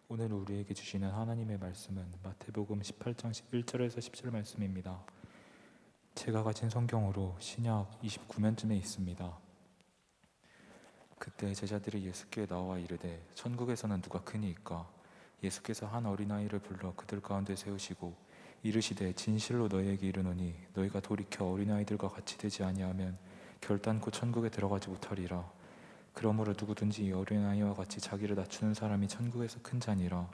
오늘 우리에게 주시는 하나님의 말씀은 마태복음 18장 11절에서 17절 말씀입니다. 제가 가진 성경으로 신약 29면쯤에 있습니다. 그때 제자들이 예수께 나와 이르되 천국에서는 누가 크니이까? 예수께서 한 어린아이를 불러 그들 가운데 세우시고 이르시되 진실로 너희에게 이르노니 너희가 돌이켜 어린아이들과 같이 되지 아니하면 결단코 천국에 들어가지 못하리라. 그러므로 누구든지 이 어린아이와 같이 자기를 낮추는 사람이 천국에서 큰 자니라.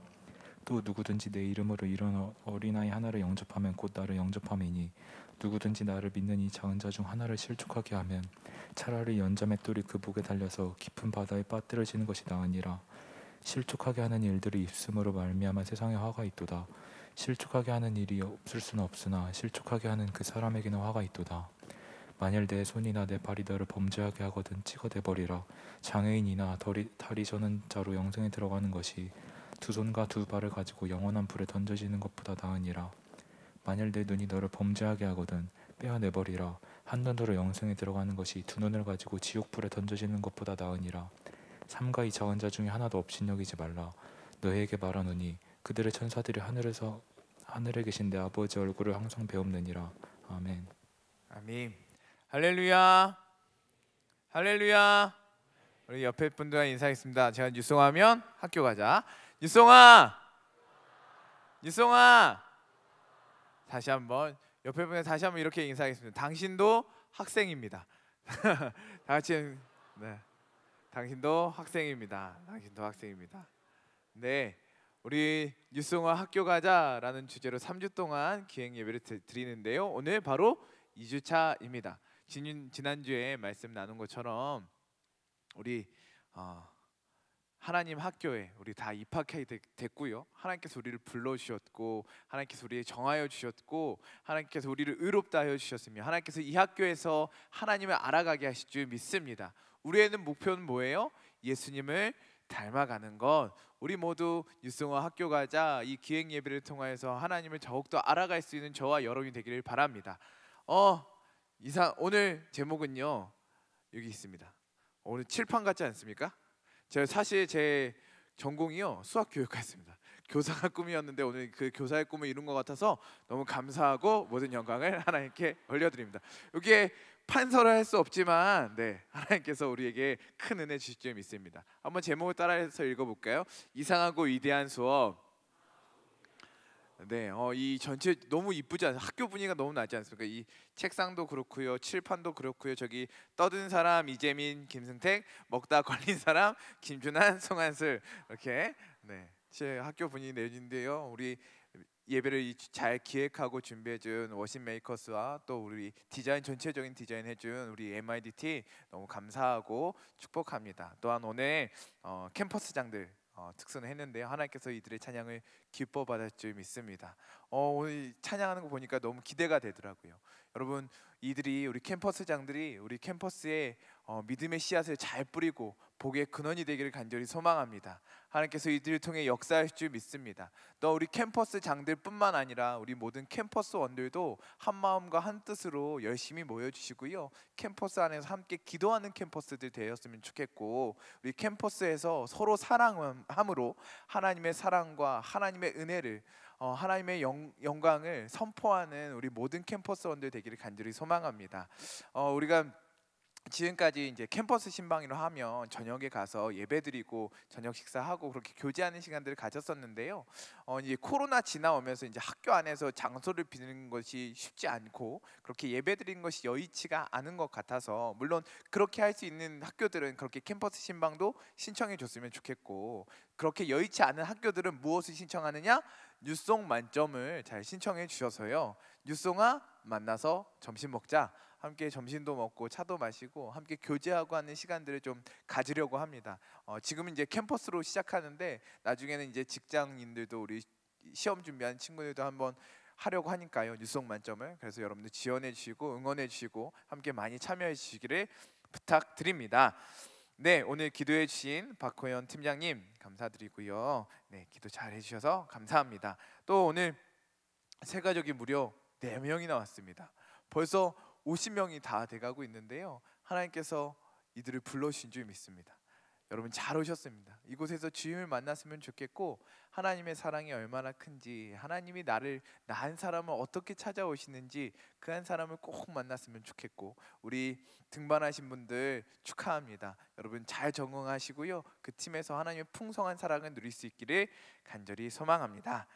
또 누구든지 내 이름으로 이런 어린아이 하나를 영접하면 곧 나를 영접함이니 누구든지 나를 믿는 이 작은 자 중 하나를 실족하게 하면 차라리 연자 맷돌이 그 목에 달려서 깊은 바다에 빠뜨려지는 것이 나으니라. 실족하게 하는 일들이 있음으로 말미암아 세상에 화가 있도다. 실족하게 하는 일이 없을 수는 없으나 실족하게 하는 그 사람에게는 화가 있도다. 만일 내 손이나 내 발이 너를 범죄하게 하거든 찍어내버리라. 장애인이나 다리 저는 자로 영생에 들어가는 것이 두 손과 두 발을 가지고 영원한 불에 던져지는 것보다 나으니라. 만일 내 눈이 너를 범죄하게 하거든 빼어내버리라. 한 눈으로 영생에 들어가는 것이 두 눈을 가지고 지옥불에 던져지는 것보다 나으니라. 삼가 이 작은 자 중에 하나도 업신여기지 말라. 너희에게 말하노니 그들의 천사들이 하늘에 계신 내 아버지 얼굴을 항상 배옵느니라. 아멘. 아멘. 할렐루야. 할렐루야. 우리 옆에 분들과 인사하겠습니다. 제가 유송하면 학교 가자. 유송아. 유송아. 다시 한번 옆에 분들 다시 한번 이렇게 인사하겠습니다. 당신도 학생입니다. 다 같이 네. 당신도 학생입니다. 당신도 학생입니다. 네. 우리 유송아 학교 가자라는 주제로 3주 동안 기행 예배를 드리는데요. 오늘 바로 2주차입니다. 지난주에 말씀 나눈 것처럼 우리 하나님 학교에 우리 다 입학해 됐고요. 하나님께서 우리를 불러주셨고 하나님께서 우리를 정하여 주셨고 하나님께서 우리를 의롭다 하여 주셨으며 하나님께서 이 학교에서 하나님을 알아가게 하실 줄 믿습니다. 우리에는 목표는 뭐예요? 예수님을 닮아가는 것. 우리 모두 유승화 학교 가자 이 기행 예배를 통하여서 하나님을 더욱더 알아갈 수 있는 저와 여러분이 되기를 바랍니다. 오늘 제목은요 여기 있습니다. 오늘 칠판 같지 않습니까? 제가 사실 제 전공이요 수학교육과였습니다. 교사가 꿈이었는데 오늘 그 교사의 꿈을 이룬 것 같아서 너무 감사하고 모든 영광을 하나님께 올려드립니다. 여기에 판서를 할 수 없지만 네 하나님께서 우리에게 큰 은혜 주실 줄 믿습니다. 한번 제목을 따라해서 읽어볼까요? 이상하고 위대한 수업. 네, 이 전체 너무 이쁘지 않아요? 학교 분위기가 너무 나지 않습니까? 이 책상도 그렇고요, 칠판도 그렇고요. 저기 떠든 사람 이재민, 김승택, 먹다 걸린 사람 김준환, 송한슬 이렇게 네, 제 학교 분위기 내는데요. 우리 예배를 잘 기획하고 준비해준 워십 메이커스와 또 우리 디자인 전체적인 디자인 해준 우리 MIDT 너무 감사하고 축복합니다. 또한 오늘 캠퍼스장들 특선을 했는데요. 하나님께서 이들의 찬양을 기뻐 받을 줄 믿습니다. 오늘 찬양하는 거 보니까 너무 기대가 되더라고요. 여러분 이들이 우리 캠퍼스장들이 우리 캠퍼스에 믿음의 씨앗을 잘 뿌리고 복의 근원이 되기를 간절히 소망합니다. 하나님께서 이들을 통해 역사하실 줄 믿습니다. 또 우리 캠퍼스 장들뿐만 아니라 우리 모든 캠퍼스원들도 한 마음과 한 뜻으로 열심히 모여주시고요. 캠퍼스 안에서 함께 기도하는 캠퍼스들 되었으면 좋겠고 우리 캠퍼스에서 서로 사랑함으로 하나님의 사랑과 하나님의 은혜를 하나님의 영광을 선포하는 우리 모든 캠퍼스원들 되기를 간절히 소망합니다. 우리가 지금까지 이제 캠퍼스 신방으로 하면 저녁에 가서 예배드리고 저녁 식사하고 그렇게 교제하는 시간들을 가졌었는데요. 이제 코로나 지나오면서 이제 학교 안에서 장소를 비는 것이 쉽지 않고 그렇게 예배드리는 것이 여의치가 않은 것 같아서 물론 그렇게 할 수 있는 학교들은 그렇게 캠퍼스 신방도 신청해 줬으면 좋겠고 그렇게 여의치 않은 학교들은 무엇을 신청하느냐? 뉴송 만점을 잘 신청해 주셔서요. 뉴송아 만나서 점심 먹자. 함께 점심도 먹고 차도 마시고 함께 교제하고 하는 시간들을 좀 가지려고 합니다. 지금은 이제 캠퍼스로 시작하는데 나중에는 이제 직장인들도 우리 시험 준비하는 친구들도 한번 하려고 하니까요. 뉴송 만점을. 그래서 여러분들 지원해 주시고 응원해 주시고 함께 많이 참여해 주시기를 부탁드립니다. 네, 오늘 기도해 주신 박호연 팀장님 감사드리고요. 네, 기도 잘 해주셔서 감사합니다. 또 오늘 새 가족이 무려 4명이나 왔습니다. 벌써 50명이 다 돼가고 있는데요. 하나님께서 이들을 불러주신 줄 믿습니다. 여러분 잘 오셨습니다. 이곳에서 주님을 만났으면 좋겠고, 하나님의 사랑이 얼마나 큰지, 하나님이 나를 낳은 사람을 어떻게 찾아오시는지 그 한 사람을 꼭 만났으면 좋겠고, 우리 등반하신 분들 축하합니다. 여러분 잘 적응하시고요, 그 팀에서 하나님의 풍성한 사랑을 누릴 수 있기를 간절히 소망합니다.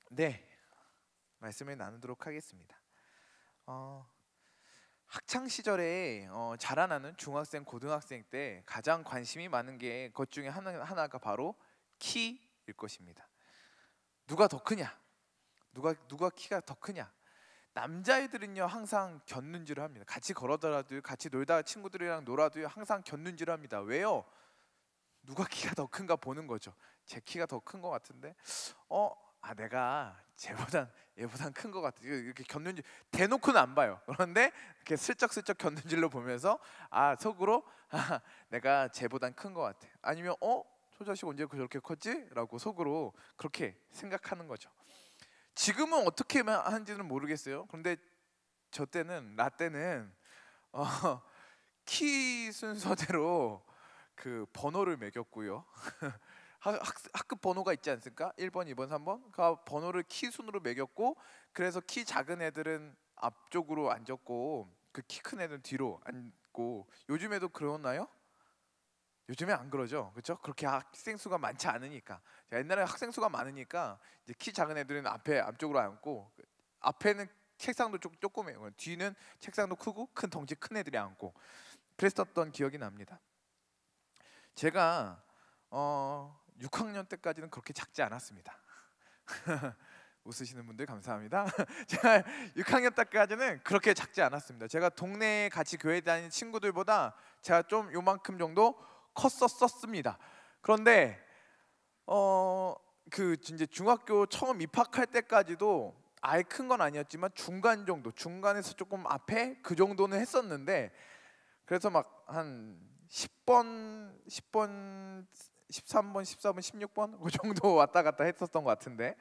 네, 말씀을 나누도록 하겠습니다. 학창 시절에 자라나는 중학생, 고등학생 때 가장 관심이 많은 게 것 중에 하나가 바로 키일 것입니다. 누가 더 크냐? 누가 키가 더 크냐? 남자애들은요 항상 곁눈질을 합니다. 같이 걸어더라도, 같이 놀다가 친구들이랑 놀아도요 항상 곁눈질을 합니다. 왜요? 누가 키가 더 큰가 보는 거죠. 제 키가 더 큰 것 같은데, 내가 얘보단 큰 것 같아. 이렇게 곁눈질, 대놓고는 안 봐요. 그런데 이렇게 슬쩍슬쩍 곁눈질로 보면서 속으로 내가 쟤보단 큰 것 같아. 아니면 저 자식 언제 저렇게 컸지? 라고 속으로 그렇게 생각하는 거죠. 지금은 어떻게 하는지는 모르겠어요. 그런데 나 때는 키 순서대로 그 번호를 매겼고요. 학급 번호가 있지 않습니까? 1번, 2번, 3번. 그 번호를 키 순으로 매겼고, 그래서 키 작은 애들은 앞쪽으로 앉았고 그 키 큰 애들은 뒤로 앉고. 요즘에도 그러나요? 요즘에 안 그러죠, 그렇죠? 그렇게 학생 수가 많지 않으니까. 옛날에 학생 수가 많으니까 이제 키 작은 애들은 앞쪽으로 앉고, 앞에는 책상도 조그매요. 뒤는 책상도 크고 덩치 큰 애들이 앉고 그랬었던 기억이 납니다. 제가 6학년 때까지는 그렇게 작지 않았습니다. 웃으시는 분들 감사합니다. 제가 6학년 때까지는 그렇게 작지 않았습니다. 제가 동네에 같이 교회 다니는 친구들보다 제가 좀 요만큼 정도 컸었습니다. 그런데 그 이제 중학교 처음 입학할 때까지도 아예 큰 건 아니었지만 중간 정도, 중간에서 조금 앞에 그 정도는 했었는데, 그래서 막 한 10번, 13번, 14번, 16번 그 정도 왔다 갔다 했었던 것 같은데,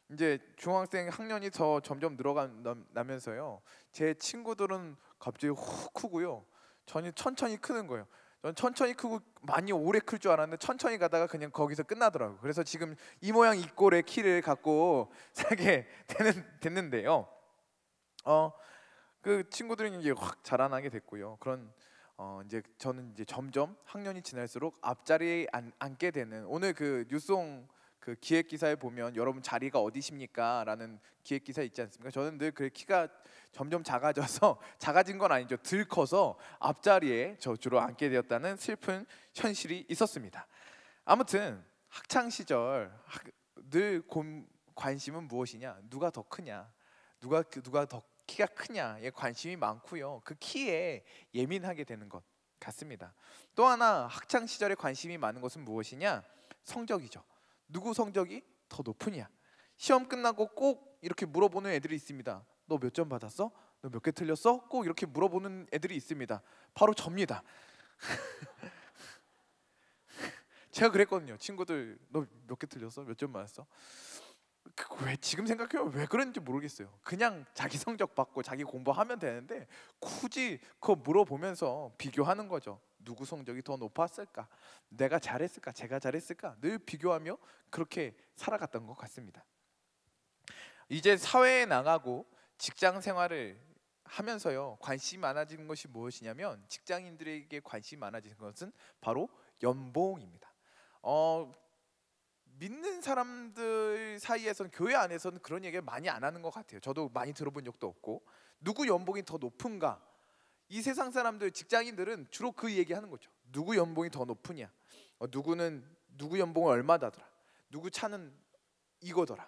이제 중학생 학년이 더 점점 늘어나면서요, 제 친구들은 갑자기 훅 크고요, 저는 천천히 크는 거예요. 전 천천히 크고 많이 오래 클 줄 알았는데 천천히 가다가 그냥 거기서 끝나더라고요. 그래서 지금 이 모양 이 꼴의 키를 갖고 살게 됐는데요. 그 친구들은 이제 확 자라나게 됐고요. 그런 이제 저는 이제 점점 학년이 지날수록 앞자리에 앉게 되는, 오늘 그 뉴송 그 기획 기사에 보면 여러분 자리가 어디십니까? 라는 기획 기사 있지 않습니까? 저는 늘 그 키가 점점 작아져서, 작아진 건 아니죠, 덜 커서 앞자리에 저 주로 앉게 되었다는 슬픈 현실이 있었습니다. 아무튼 학창 시절 늘 관심은 무엇이냐? 누가 더 크냐? 누가 더 키가 크냐에 관심이 많고요, 그 키에 예민하게 되는 것 같습니다. 또 하나 학창 시절에 관심이 많은 것은 무엇이냐? 성적이죠. 누구 성적이 더 높으냐? 시험 끝나고 꼭 이렇게 물어보는 애들이 있습니다. 너 몇 점 받았어? 너 몇 개 틀렸어? 꼭 이렇게 물어보는 애들이 있습니다. 바로 접니다. 제가 그랬거든요. 친구들 너 몇 개 틀렸어? 몇 점 받았어? 왜 지금 생각해보면 왜 그런지 모르겠어요. 그냥 자기 성적 받고 자기 공부하면 되는데 굳이 그거 물어보면서 비교하는 거죠. 누구 성적이 더 높았을까? 내가 잘했을까? 제가 잘했을까? 늘 비교하며 그렇게 살아갔던 것 같습니다. 이제 사회에 나가고 직장 생활을 하면서요, 관심이 많아지는 것이 무엇이냐면, 직장인들에게 관심이 많아지는 것은 바로 연봉입니다. 믿는 사람들 사이에서는, 교회 안에서는 그런 얘기를 많이 안 하는 것 같아요. 저도 많이 들어본 적도 없고. 누구 연봉이 더 높은가? 이 세상 사람들, 직장인들은 주로 그 얘기하는 거죠. 누구 연봉이 더 높으냐? 누구는 누구 연봉을 얼마다더라? 누구 차는 이거더라?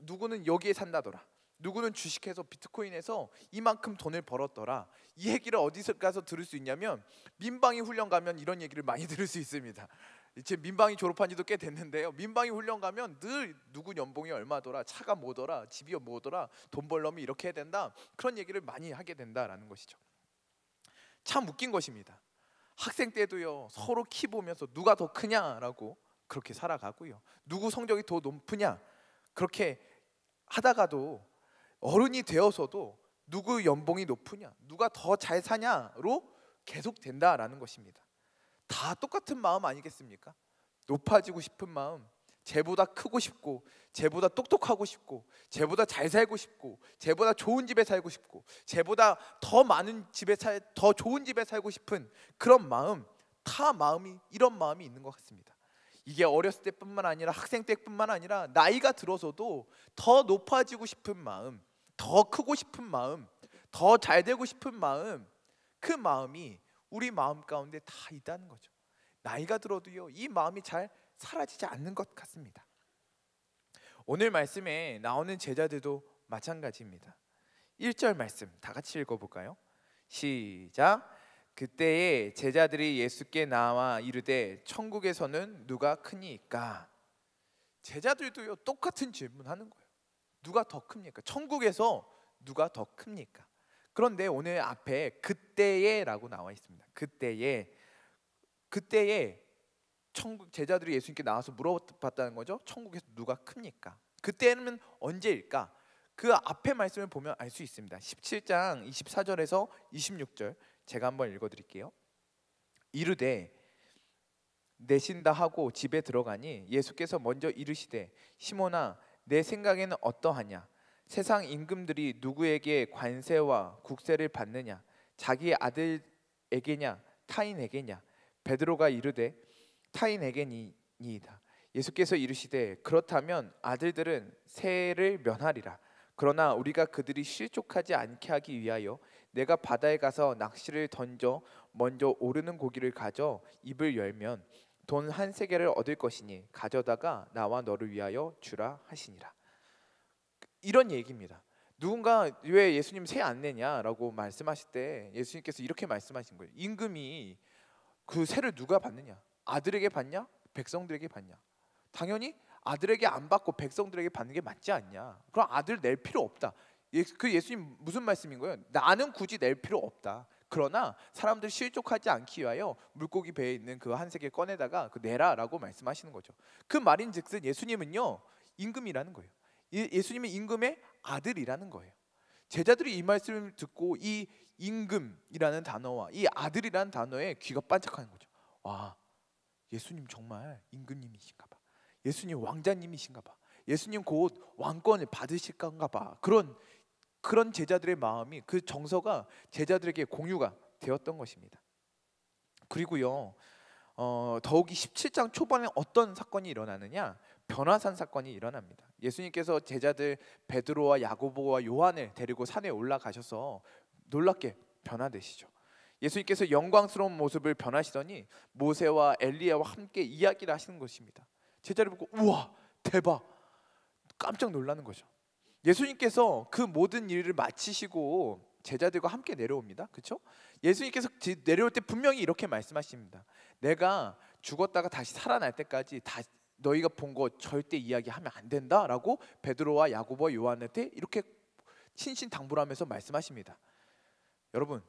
누구는 여기에 산다더라? 누구는 주식해서 비트코인에서 이만큼 돈을 벌었더라? 이 얘기를 어디서 가서 들을 수 있냐면, 민방위 훈련 가면 이런 얘기를 많이 들을 수 있습니다. 제 민방위 졸업한 지도 꽤 됐는데요, 민방위 훈련 가면 늘 누구 연봉이 얼마더라, 차가 뭐더라, 집이 뭐더라, 돈 벌려면 이렇게 해야 된다, 그런 얘기를 많이 하게 된다라는 것이죠. 참 웃긴 것입니다. 학생 때도요, 서로 키 보면서 누가 더 크냐라고 그렇게 살아가고요, 누구 성적이 더 높으냐 그렇게 하다가도 어른이 되어서도 누구 연봉이 높으냐, 누가 더 잘 사냐로 계속 된다라는 것입니다. 다 똑같은 마음 아니겠습니까? 높아지고 싶은 마음, 쟤보다 크고 싶고, 쟤보다 똑똑하고 싶고, 쟤보다 잘 살고 싶고, 쟤보다 좋은 집에 살고 싶고, 쟤보다 더 많은 집에 더 좋은 집에 살고 싶은 그런 마음, 다 마음이 이런 마음이 있는 것 같습니다. 이게 어렸을 때뿐만 아니라 학생 때뿐만 아니라 나이가 들어서도 더 높아지고 싶은 마음, 더 크고 싶은 마음, 더 잘 되고 싶은 마음, 그 마음이 우리 마음 가운데 다 있다는 거죠. 나이가 들어도요, 이 마음이 잘 사라지지 않는 것 같습니다. 오늘 말씀에 나오는 제자들도 마찬가지입니다. 1절 말씀 다 같이 읽어볼까요? 시작. 그때에 제자들이 예수께 나와 이르되 천국에서는 누가 크니까? 제자들도요 똑같은 질문하는 거예요. 누가 더 큽니까? 천국에서 누가 더 큽니까? 그런데 오늘 앞에 그때에라고 나와 있습니다. 그때에 천국 제자들이 예수님께 나와서 물어봤다는 거죠. 천국에서 누가 큽니까? 그때는 언제일까? 그 앞에 말씀을 보면 알 수 있습니다. 17장 24절에서 26절 제가 한번 읽어드릴게요. 이르되 내신다 하고 집에 들어가니 예수께서 먼저 이르시되 시몬아 내 생각에는 어떠하냐? 세상 임금들이 누구에게 관세와 국세를 받느냐? 자기 아들에게냐 타인에게냐? 베드로가 이르되 타인에게니이다. 예수께서 이르시되 그렇다면 아들들은 세를 면하리라. 그러나 우리가 그들이 실족하지 않게 하기 위하여 내가 바다에 가서 낚시를 던져 먼저 오르는 고기를 가져 입을 열면 돈 한 세겔을 얻을 것이니 가져다가 나와 너를 위하여 주라 하시니라. 이런 얘기입니다. 누군가 왜 예수님 세 안 내냐라고 말씀하실 때 예수님께서 이렇게 말씀하신 거예요. 임금이 그 세를 누가 받느냐? 아들에게 받냐? 백성들에게 받냐? 당연히 아들에게 안 받고 백성들에게 받는 게 맞지 않냐? 그럼 아들 낼 필요 없다. 그 예수님 무슨 말씀인 거예요? 나는 굳이 낼 필요 없다. 그러나 사람들 실족하지 않기 위하여 물고기 배에 있는 그 한 세겔 꺼내다가 그 내라라고 말씀하시는 거죠. 그 말인즉슨 예수님은요 임금이라는 거예요. 예수님은 임금의 아들이라는 거예요. 제자들이 이 말씀을 듣고 이 임금이라는 단어와 이 아들이라는 단어에 귀가 반짝하는 거죠. 와, 예수님 정말 임금님이신가 봐. 예수님 왕자님이신가 봐. 예수님 곧 왕권을 받으실 건가 봐. 그런 제자들의 마음이, 그 정서가 제자들에게 공유가 되었던 것입니다. 그리고요 더욱이 17장 초반에 어떤 사건이 일어나느냐? 변화산 사건이 일어납니다. 예수님께서 제자들 베드로와 야고보와 요한을 데리고 산에 올라가셔서 놀랍게 변화되시죠. 예수님께서 영광스러운 모습을 변하시더니 모세와 엘리야와 함께 이야기를 하시는 것입니다. 제자를 보고 우와 대박 깜짝 놀라는 거죠. 예수님께서 그 모든 일을 마치시고 제자들과 함께 내려옵니다. 그렇죠? 예수님께서 내려올 때 분명히 이렇게 말씀하십니다. 내가 죽었다가 다시 살아날 때까지 너희가 본 거 절대 이야기하면 안 된다라고 베드로와 야고보와 요한한테 이렇게 신신당부하면서 말씀하십니다. 여러분,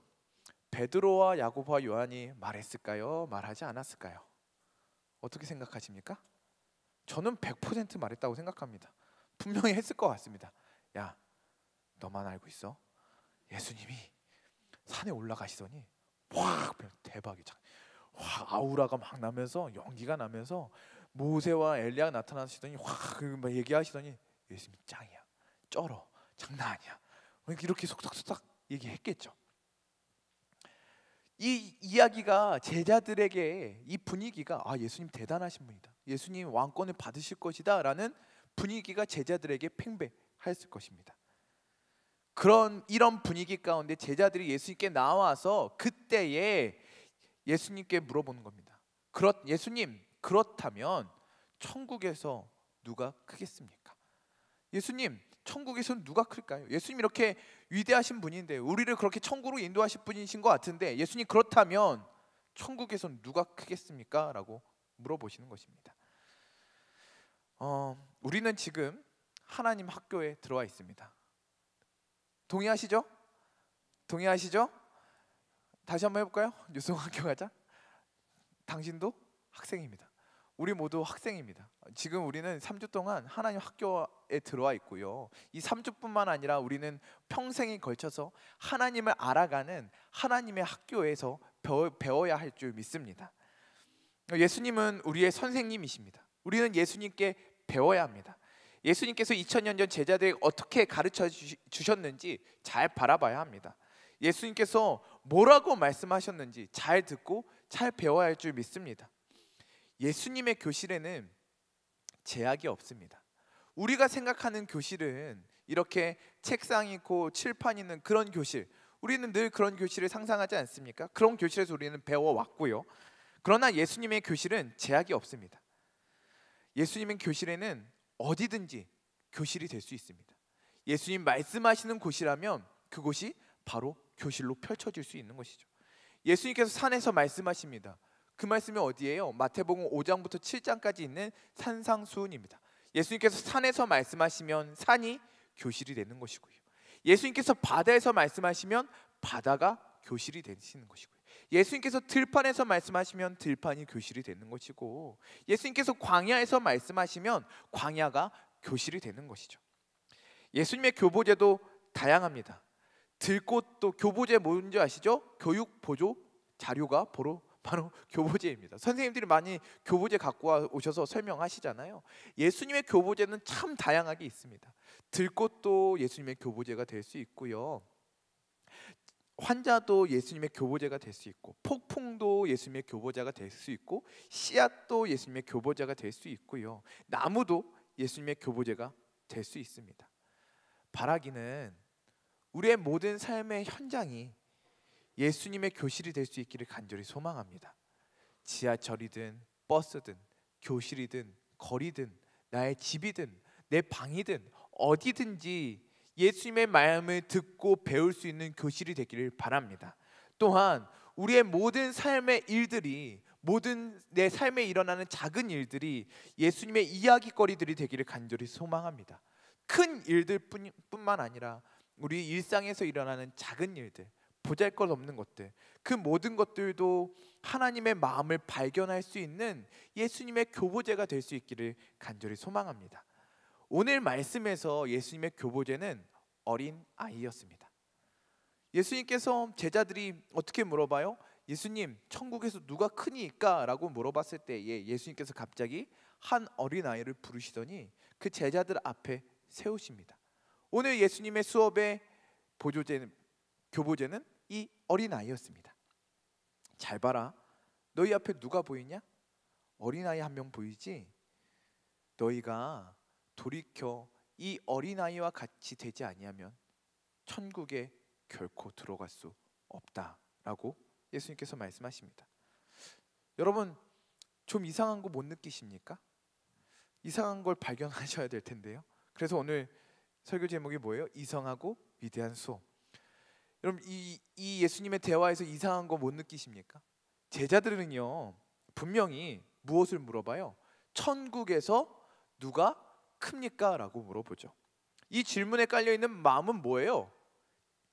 베드로와 야고보와 요한이 말했을까요? 말하지 않았을까요? 어떻게 생각하십니까? 저는 100% 말했다고 생각합니다. 분명히 했을 것 같습니다. 야, 너만 알고 있어? 예수님이 산에 올라가시더니 확 대박이죠. 확 아우라가 막 나면서 연기가 나면서 모세와 엘리야가 나타나시더니 확 얘기하시더니 예수님이 짱이야, 쩔어, 장난 아니야. 이렇게 속닥속닥 얘기했겠죠. 이 이야기가 제자들에게 이 분위기가 예수님 대단하신 분이다. 예수님 왕권을 받으실 것이다 라는 분위기가 제자들에게 팽배했을 것입니다. 이런 분위기 가운데 제자들이 예수님께 나와서 그때에 예수님께 물어보는 겁니다. 예수님, 그렇다면 천국에서 누가 크겠습니까? 예수님, 천국에서는 누가 클까요? 예수님 이렇게 위대하신 분인데, 우리를 그렇게 천국으로 인도하실 분이신 것 같은데, 예수님 그렇다면 천국에서는 누가 크겠습니까? 라고 물어보시는 것입니다. 우리는 지금 하나님 학교에 들어와 있습니다. 동의하시죠? 동의하시죠? 다시 한번 해볼까요? 뉴스 학교 가자. 당신도 학생입니다. 우리 모두 학생입니다. 지금 우리는 3주 동안 하나님 학교에 들어와 있고요. 이 3주뿐만 아니라 우리는 평생에 걸쳐서 하나님을 알아가는 하나님의 학교에서 배워야 할 줄 믿습니다. 예수님은 우리의 선생님이십니다. 우리는 예수님께 배워야 합니다. 예수님께서 2000년 전 제자들에게 어떻게 가르쳐 주셨는지 잘 바라봐야 합니다. 예수님께서 뭐라고 말씀하셨는지 잘 듣고 잘 배워야 할 줄 믿습니다. 예수님의 교실에는 제약이 없습니다. 우리가 생각하는 교실은 이렇게 책상 있고 칠판 있는 그런 교실, 우리는 늘 그런 교실을 상상하지 않습니까? 그런 교실에서 우리는 배워왔고요. 그러나 예수님의 교실은 제약이 없습니다. 예수님의 교실에는 어디든지 교실이 될 수 있습니다. 예수님 말씀하시는 곳이라면 그곳이 바로 교실로 펼쳐질 수 있는 것이죠. 예수님께서 산에서 말씀하십니다. 그 말씀이 어디예요? 마태복음 5장부터 7장까지 있는 산상수훈입니다. 예수님께서 산에서 말씀하시면 산이 교실이 되는 것이고요. 예수님께서 바다에서 말씀하시면 바다가 교실이 되시는 것이고요. 예수님께서 들판에서 말씀하시면 들판이 교실이 되는 것이고, 예수님께서 광야에서 말씀하시면 광야가 교실이 되는 것이죠. 예수님의 교보제도 다양합니다. 들꽃도 교보제 뭔지 아시죠? 교육 보조 자료가 바로 교보제입니다. 선생님들이 많이 교보제 갖고 오셔서 설명하시잖아요. 예수님의 교보제는 참 다양하게 있습니다. 들꽃도 예수님의 교보제가 될 수 있고요. 환자도 예수님의 교보제가 될 수 있고, 폭풍도 예수님의 교보제가 될 수 있고, 씨앗도 예수님의 교보제가 될 수 있고요. 나무도 예수님의 교보제가 될 수 있습니다. 바라기는 우리의 모든 삶의 현장이 예수님의 교실이 될 수 있기를 간절히 소망합니다. 지하철이든 버스든 교실이든 거리든 나의 집이든 내 방이든 어디든지 예수님의 마음을 듣고 배울 수 있는 교실이 되기를 바랍니다. 또한 우리의 모든 삶의 일들이, 모든 내 삶에 일어나는 작은 일들이 예수님의 이야기거리들이 되기를 간절히 소망합니다. 큰 일들 뿐만 아니라 우리 일상에서 일어나는 작은 일들, 보잘것없는 것들, 그 모든 것들도 하나님의 마음을 발견할 수 있는 예수님의 교보제가 될 수 있기를 간절히 소망합니다. 오늘 말씀에서 예수님의 교보제는 어린 아이였습니다. 예수님께서 제자들이 어떻게 물어봐요? 예수님, 천국에서 누가 크니까? 라고 물어봤을 때에 예수님께서 갑자기 한 어린 아이를 부르시더니 그 제자들 앞에 세우십니다. 오늘 예수님의 수업의 교보제는 이 어린 아이였습니다. 잘 봐라. 너희 앞에 누가 보이냐? 어린 아이 한 명 보이지? 너희가 돌이켜 이 어린아이와 같이 되지 아니하면 천국에 결코 들어갈 수 없다라고 예수님께서 말씀하십니다. 여러분, 좀 이상한 거 못 느끼십니까? 이상한 걸 발견하셔야 될 텐데요. 그래서 오늘 설교 제목이 뭐예요? 이상하고 위대한 수업. 여러분, 이 예수님의 대화에서 이상한 거 못 느끼십니까? 제자들은요, 분명히 무엇을 물어봐요? 천국에서 누가 큽니까? 라고 물어보죠. 이 질문에 깔려있는 마음은 뭐예요?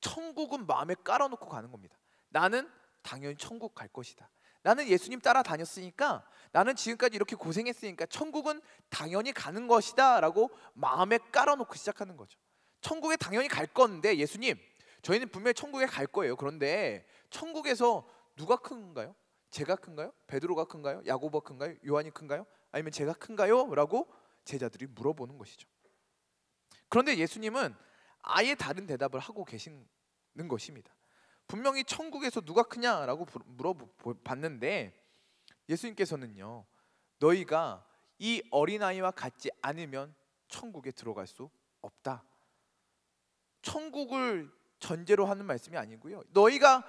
천국은 마음에 깔아놓고 가는 겁니다. 나는 당연히 천국 갈 것이다. 나는 예수님 따라다녔으니까, 나는 지금까지 이렇게 고생했으니까 천국은 당연히 가는 것이다 라고 마음에 깔아놓고 시작하는 거죠. 천국에 당연히 갈 건데, 예수님, 저희는 분명히 천국에 갈 거예요. 그런데 천국에서 누가 큰가요? 제가 큰가요? 베드로가 큰가요? 야고보가 큰가요? 요한이 큰가요? 아니면 제가 큰가요? 라고 제자들이 물어보는 것이죠. 그런데 예수님은 아예 다른 대답을 하고 계시는 것입니다. 분명히 천국에서 누가 크냐라고 물어봤는데 예수님께서는요, 너희가 이 어린아이와 같지 않으면 천국에 들어갈 수 없다. 천국을 전제로 하는 말씀이 아니고요, 너희가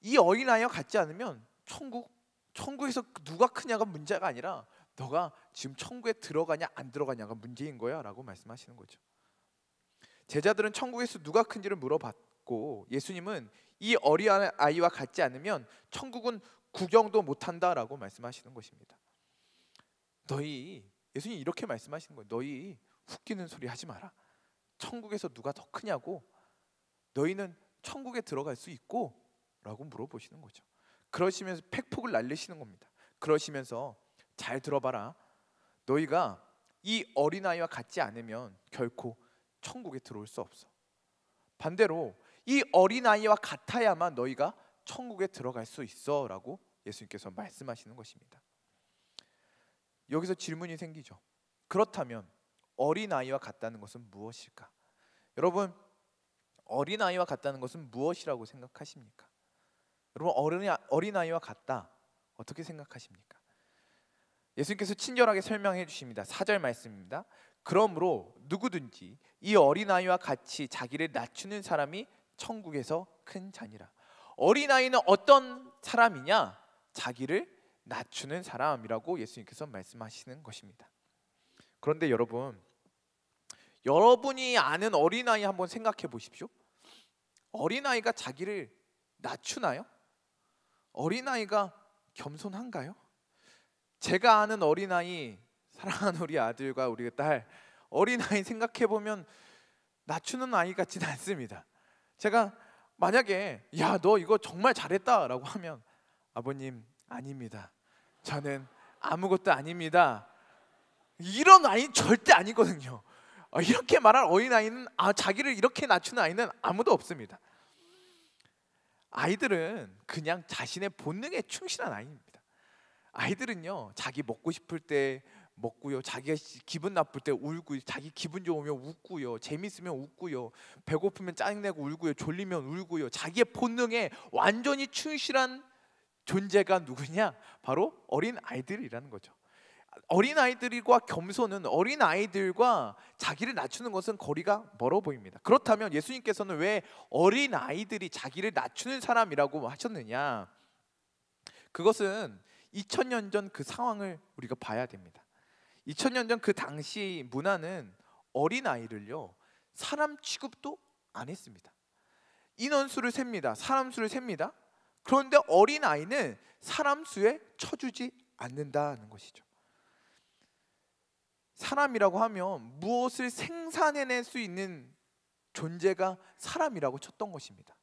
이 어린아이와 같지 않으면 천국에서 누가 크냐가 문제가 아니라 너가 지금 천국에 들어가냐 안 들어가냐가 문제인 거야 라고 말씀하시는 거죠. 제자들은 천국에서 누가 큰지를 물어봤고, 예수님은 이 어린아이와 같지 않으면 천국은 구경도 못한다 라고 말씀하시는 것입니다. 예수님이 이렇게 말씀하시는 거예요. 너희 웃기는 소리 하지 마라. 천국에서 누가 더 크냐고. 너희는 천국에 들어갈 수 있고? 라고 물어보시는 거죠. 그러시면서 팩폭을 날리시는 겁니다. 그러시면서 잘 들어봐라. 너희가 이 어린아이와 같지 않으면 결코 천국에 들어올 수 없어. 반대로 이 어린아이와 같아야만 너희가 천국에 들어갈 수 있어 라고 예수님께서 말씀하시는 것입니다. 여기서 질문이 생기죠. 그렇다면 어린아이와 같다는 것은 무엇일까? 여러분, 어린아이와 같다는 것은 무엇이라고 생각하십니까? 여러분, 어린아이와 같다, 어떻게 생각하십니까? 예수님께서 친절하게 설명해 주십니다. 4절 말씀입니다. 그러므로 누구든지 이 어린아이와 같이 자기를 낮추는 사람이 천국에서 큰 자니라. 어린아이는 어떤 사람이냐? 자기를 낮추는 사람이라고 예수님께서 말씀하시는 것입니다. 그런데 여러분이 아는 어린아이 한번 생각해 보십시오. 어린아이가 자기를 낮추나요? 어린아이가 겸손한가요? 제가 아는 어린아이, 사랑하는 우리 아들과 우리 딸, 어린아이 생각해 보면 낮추는 아이 같지는 않습니다. 제가 만약에 야, 너 이거 정말 잘했다 라고 하면 아버님, 아닙니다. 저는 아무것도 아닙니다. 이런 아이는 절대 아니거든요. 이렇게 말할 어린아이는, 자기를 이렇게 낮추는 아이는 아무도 없습니다. 아이들은 그냥 자신의 본능에 충실한 아이입니다. 아이들은요, 자기 먹고 싶을 때 먹고요, 자기가 기분 나쁠 때 울고요, 자기 기분 좋으면 웃고요, 재밌으면 웃고요, 배고프면 짜증내고 울고요, 졸리면 울고요. 자기의 본능에 완전히 충실한 존재가 누구냐? 바로 어린 아이들이라는 거죠. 어린 아이들과 겸손은, 어린 아이들과 자기를 낮추는 것은 거리가 멀어 보입니다. 그렇다면 예수님께서는 왜 어린 아이들이 자기를 낮추는 사람이라고 하셨느냐? 그것은 2000년 전 그 상황을 우리가 봐야 됩니다. 2000년 전 그 당시 문화는 어린 아이를요, 사람 취급도 안 했습니다. 인원수를 셉니다. 사람 수를 셉니다. 그런데 어린 아이는 사람 수에 쳐주지 않는다는 것이죠. 사람이라고 하면 무엇을 생산해낼 수 있는 존재가 사람이라고 쳤던 것입니다.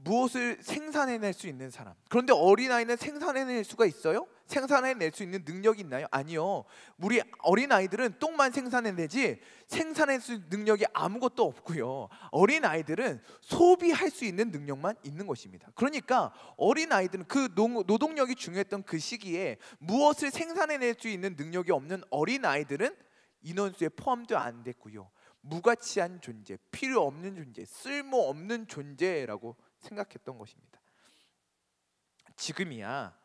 무엇을 생산해낼 수 있는 사람. 그런데 어린아이는 생산해낼 수가 있어요? 생산해낼 수 있는 능력이 있나요? 아니요. 우리 어린아이들은 똥만 생산해내지 생산할 수 있는 능력이 아무것도 없고요. 어린아이들은 소비할 수 있는 능력만 있는 것입니다. 그러니까 어린아이들은 그 노동력이 중요했던 그 시기에 무엇을 생산해낼 수 있는 능력이 없는 어린아이들은 인원수에 포함도 안 됐고요. 무가치한 존재, 필요 없는 존재, 쓸모없는 존재라고 생각했던 것입니다. 지금이야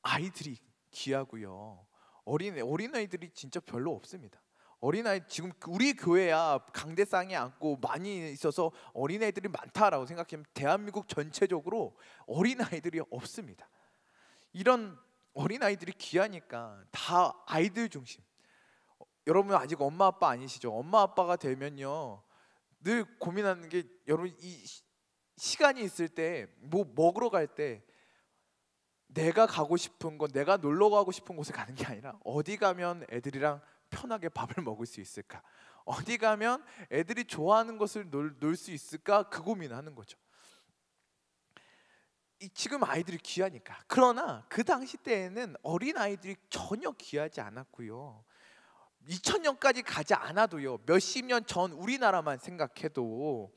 아이들이 귀하고요, 어린아이들이 진짜 별로 없습니다. 어린아이, 지금 우리 교회야 강대상에 앉고 많이 있어서 어린아이들이 많다라고 생각하면 대한민국 전체적으로 어린아이들이 없습니다. 이런 어린아이들이 귀하니까 다 아이들 중심. 여러분 아직 엄마 아빠 아니시죠? 엄마 아빠가 되면요, 늘 고민하는 게, 여러분 이 시간이 있을 때 뭐 먹으러 갈 때 내가 가고 싶은 건, 내가 놀러 가고 싶은 곳에 가는 게 아니라 어디 가면 애들이랑 편하게 밥을 먹을 수 있을까? 어디 가면 애들이 좋아하는 것을 놀 수 있을까? 그 고민하는 거죠. 지금 아이들이 귀하니까. 그러나 그 당시 때에는 어린 아이들이 전혀 귀하지 않았고요. 2000년까지 가지 않아도요, 몇십 년 전 우리나라만 생각해도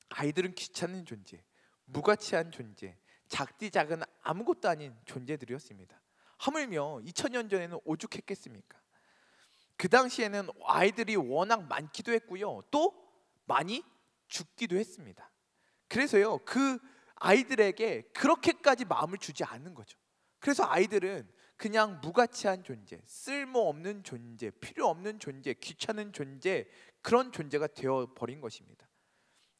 아이들은 귀찮은 존재, 무가치한 존재, 작디 작은 아무것도 아닌 존재들이었습니다. 하물며 2000년 전에는 오죽했겠습니까? 그 당시에는 아이들이 워낙 많기도 했고요, 또 많이 죽기도 했습니다. 그래서요, 그 아이들에게 그렇게까지 마음을 주지 않는 거죠. 그래서 아이들은 그냥 무가치한 존재, 쓸모없는 존재, 필요 없는 존재, 귀찮은 존재, 그런 존재가 되어버린 것입니다.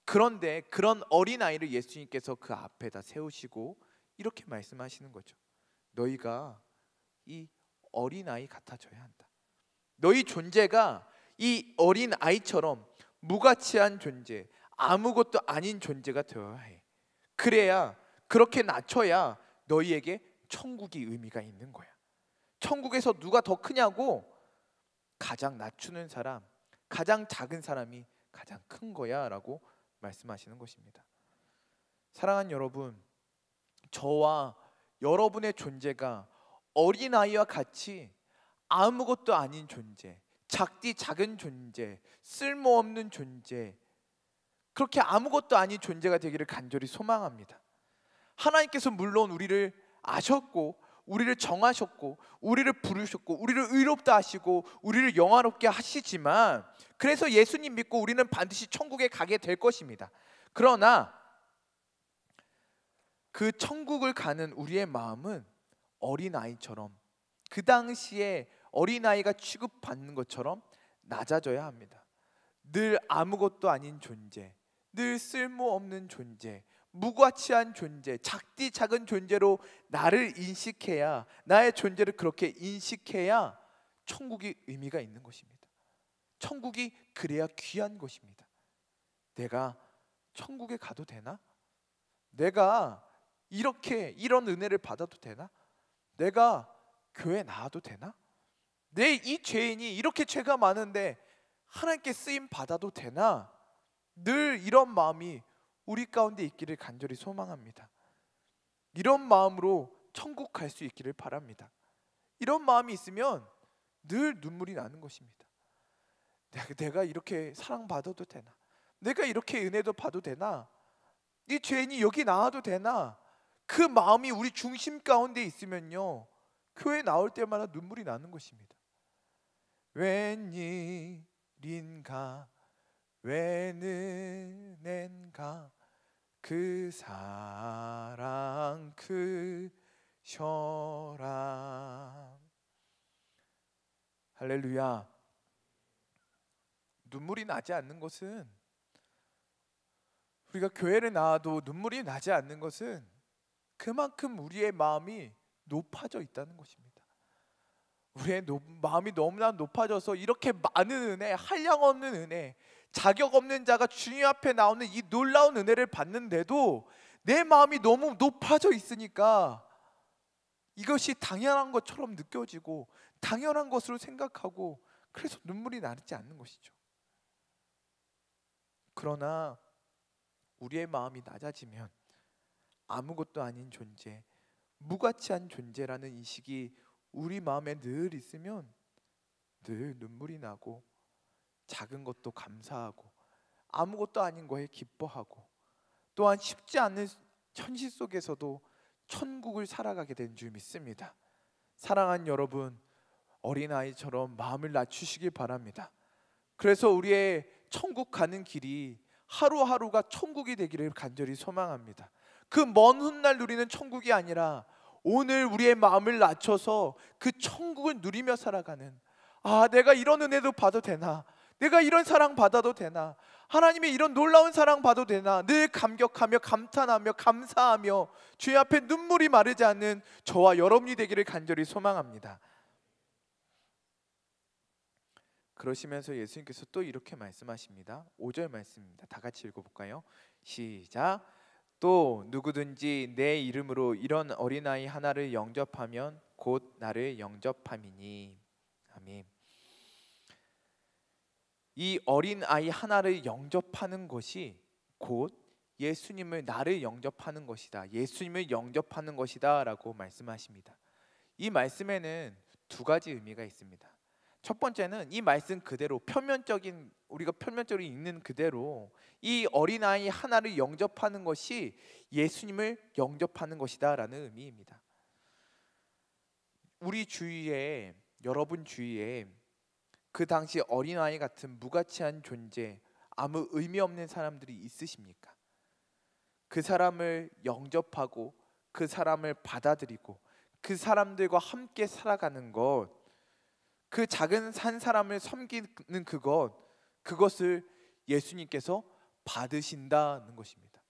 그런데 그런 어린아이를 예수님께서 그 앞에다 세우시고 이렇게 말씀하시는 거죠. 너희가 이 어린아이 같아져야 한다. 너희 존재가 이 어린아이처럼 무가치한 존재, 아무것도 아닌 존재가 되어야 해. 그래야, 그렇게 낮춰야 너희에게 천국이 의미가 있는 거야. 천국에서 누가 더 크냐고? 가장 낮추는 사람, 가장 작은 사람이 가장 큰 거야 라고 말씀하시는 것입니다. 사랑하는 여러분, 저와 여러분의 존재가 어린아이와 같이 아무것도 아닌 존재, 작디 작은 존재, 쓸모없는 존재, 그렇게 아무것도 아닌 존재가 되기를 간절히 소망합니다. 하나님께서 물론 우리를 아셨고 우리를 정하셨고 우리를 부르셨고 우리를 의롭다 하시고 우리를 영화롭게 하시지만, 그래서 예수님 믿고 우리는 반드시 천국에 가게 될 것입니다. 그러나 그 천국을 가는 우리의 마음은 어린아이처럼, 그 당시에 어린아이가 취급받는 것처럼 낮아져야 합니다. 늘 아무것도 아닌 존재, 늘 쓸모없는 존재, 무가치한 존재, 작디 작은 존재로 나를 인식해야, 나의 존재를 그렇게 인식해야 천국이 의미가 있는 것입니다. 천국이 그래야 귀한 것입니다. 내가 천국에 가도 되나? 내가 이런 은혜를 받아도 되나? 내가 교회 나와도 되나? 내 이 죄인이 이렇게 죄가 많은데 하나님께 쓰임 받아도 되나? 늘 이런 마음이 우리 가운데 있기를 간절히 소망합니다. 이런 마음으로 천국 갈 수 있기를 바랍니다. 이런 마음이 있으면 늘 눈물이 나는 것입니다. 내가 이렇게 사랑받아도 되나? 내가 이렇게 은혜도 받아도 되나? 이 죄인이 여기 나와도 되나? 그 마음이 우리 중심 가운데 있으면요, 교회 나올 때마다 눈물이 나는 것입니다. 웬일인가 웬 은혜인가 그 사랑 크셔라. 할렐루야. 눈물이 나지 않는 것은, 우리가 교회를 나와도 눈물이 나지 않는 것은 그만큼 우리의 마음이 높아져 있다는 것입니다. 우리의 마음이 너무나 높아져서 이렇게 많은 은혜, 한량없는 은혜, 자격 없는 자가 주님 앞에 나오는 이 놀라운 은혜를 받는데도 내 마음이 너무 높아져 있으니까 이것이 당연한 것처럼 느껴지고 당연한 것으로 생각하고, 그래서 눈물이 나지 않는 것이죠. 그러나 우리의 마음이 낮아지면 아무것도 아닌 존재, 무가치한 존재라는 인식이 우리 마음에 늘 있으면 늘 눈물이 나고, 작은 것도 감사하고, 아무것도 아닌 거에 기뻐하고, 또한 쉽지 않은 현실 속에서도 천국을 살아가게 된 줄 믿습니다. 사랑하는 여러분, 어린아이처럼 마음을 낮추시길 바랍니다. 그래서 우리의 천국 가는 길이 하루하루가 천국이 되기를 간절히 소망합니다. 그 먼 훗날 누리는 천국이 아니라 오늘 우리의 마음을 낮춰서 그 천국을 누리며 살아가는, 내가 이런 은혜도 받아도 되나? 내가 이런 사랑 받아도 되나? 하나님의 이런 놀라운 사랑 받아도 되나? 늘 감격하며 감탄하며 감사하며 주의 앞에 눈물이 마르지 않는 저와 여러분이 되기를 간절히 소망합니다. 그러시면서 예수님께서 또 이렇게 말씀하십니다. 5절 말씀입니다. 다 같이 읽어볼까요? 시작. 또 누구든지 내 이름으로 이런 어린아이 하나를 영접하면 곧 나를 영접함이니. 아멘. 이 어린아이 하나를 영접하는 것이 곧 예수님을, 나를 영접하는 것이다, 예수님을 영접하는 것이다 라고 말씀하십니다. 이 말씀에는 두 가지 의미가 있습니다. 첫 번째는 이 말씀 그대로 우리가 표면적으로 읽는 그대로 이 어린아이 하나를 영접하는 것이 예수님을 영접하는 것이다 라는 의미입니다. 우리 주위에, 여러분 주위에 그 당시 어린아이 같은 무가치한 존재, 아무 의미 없는 사람들이 있으십니까? 그 사람을 영접하고 그 사람을 받아들이고 그 사람들과 함께 살아가는 것, 그 작은 한 사람을 섬기는 그것을 예수님께서 받으신다는 것입니다.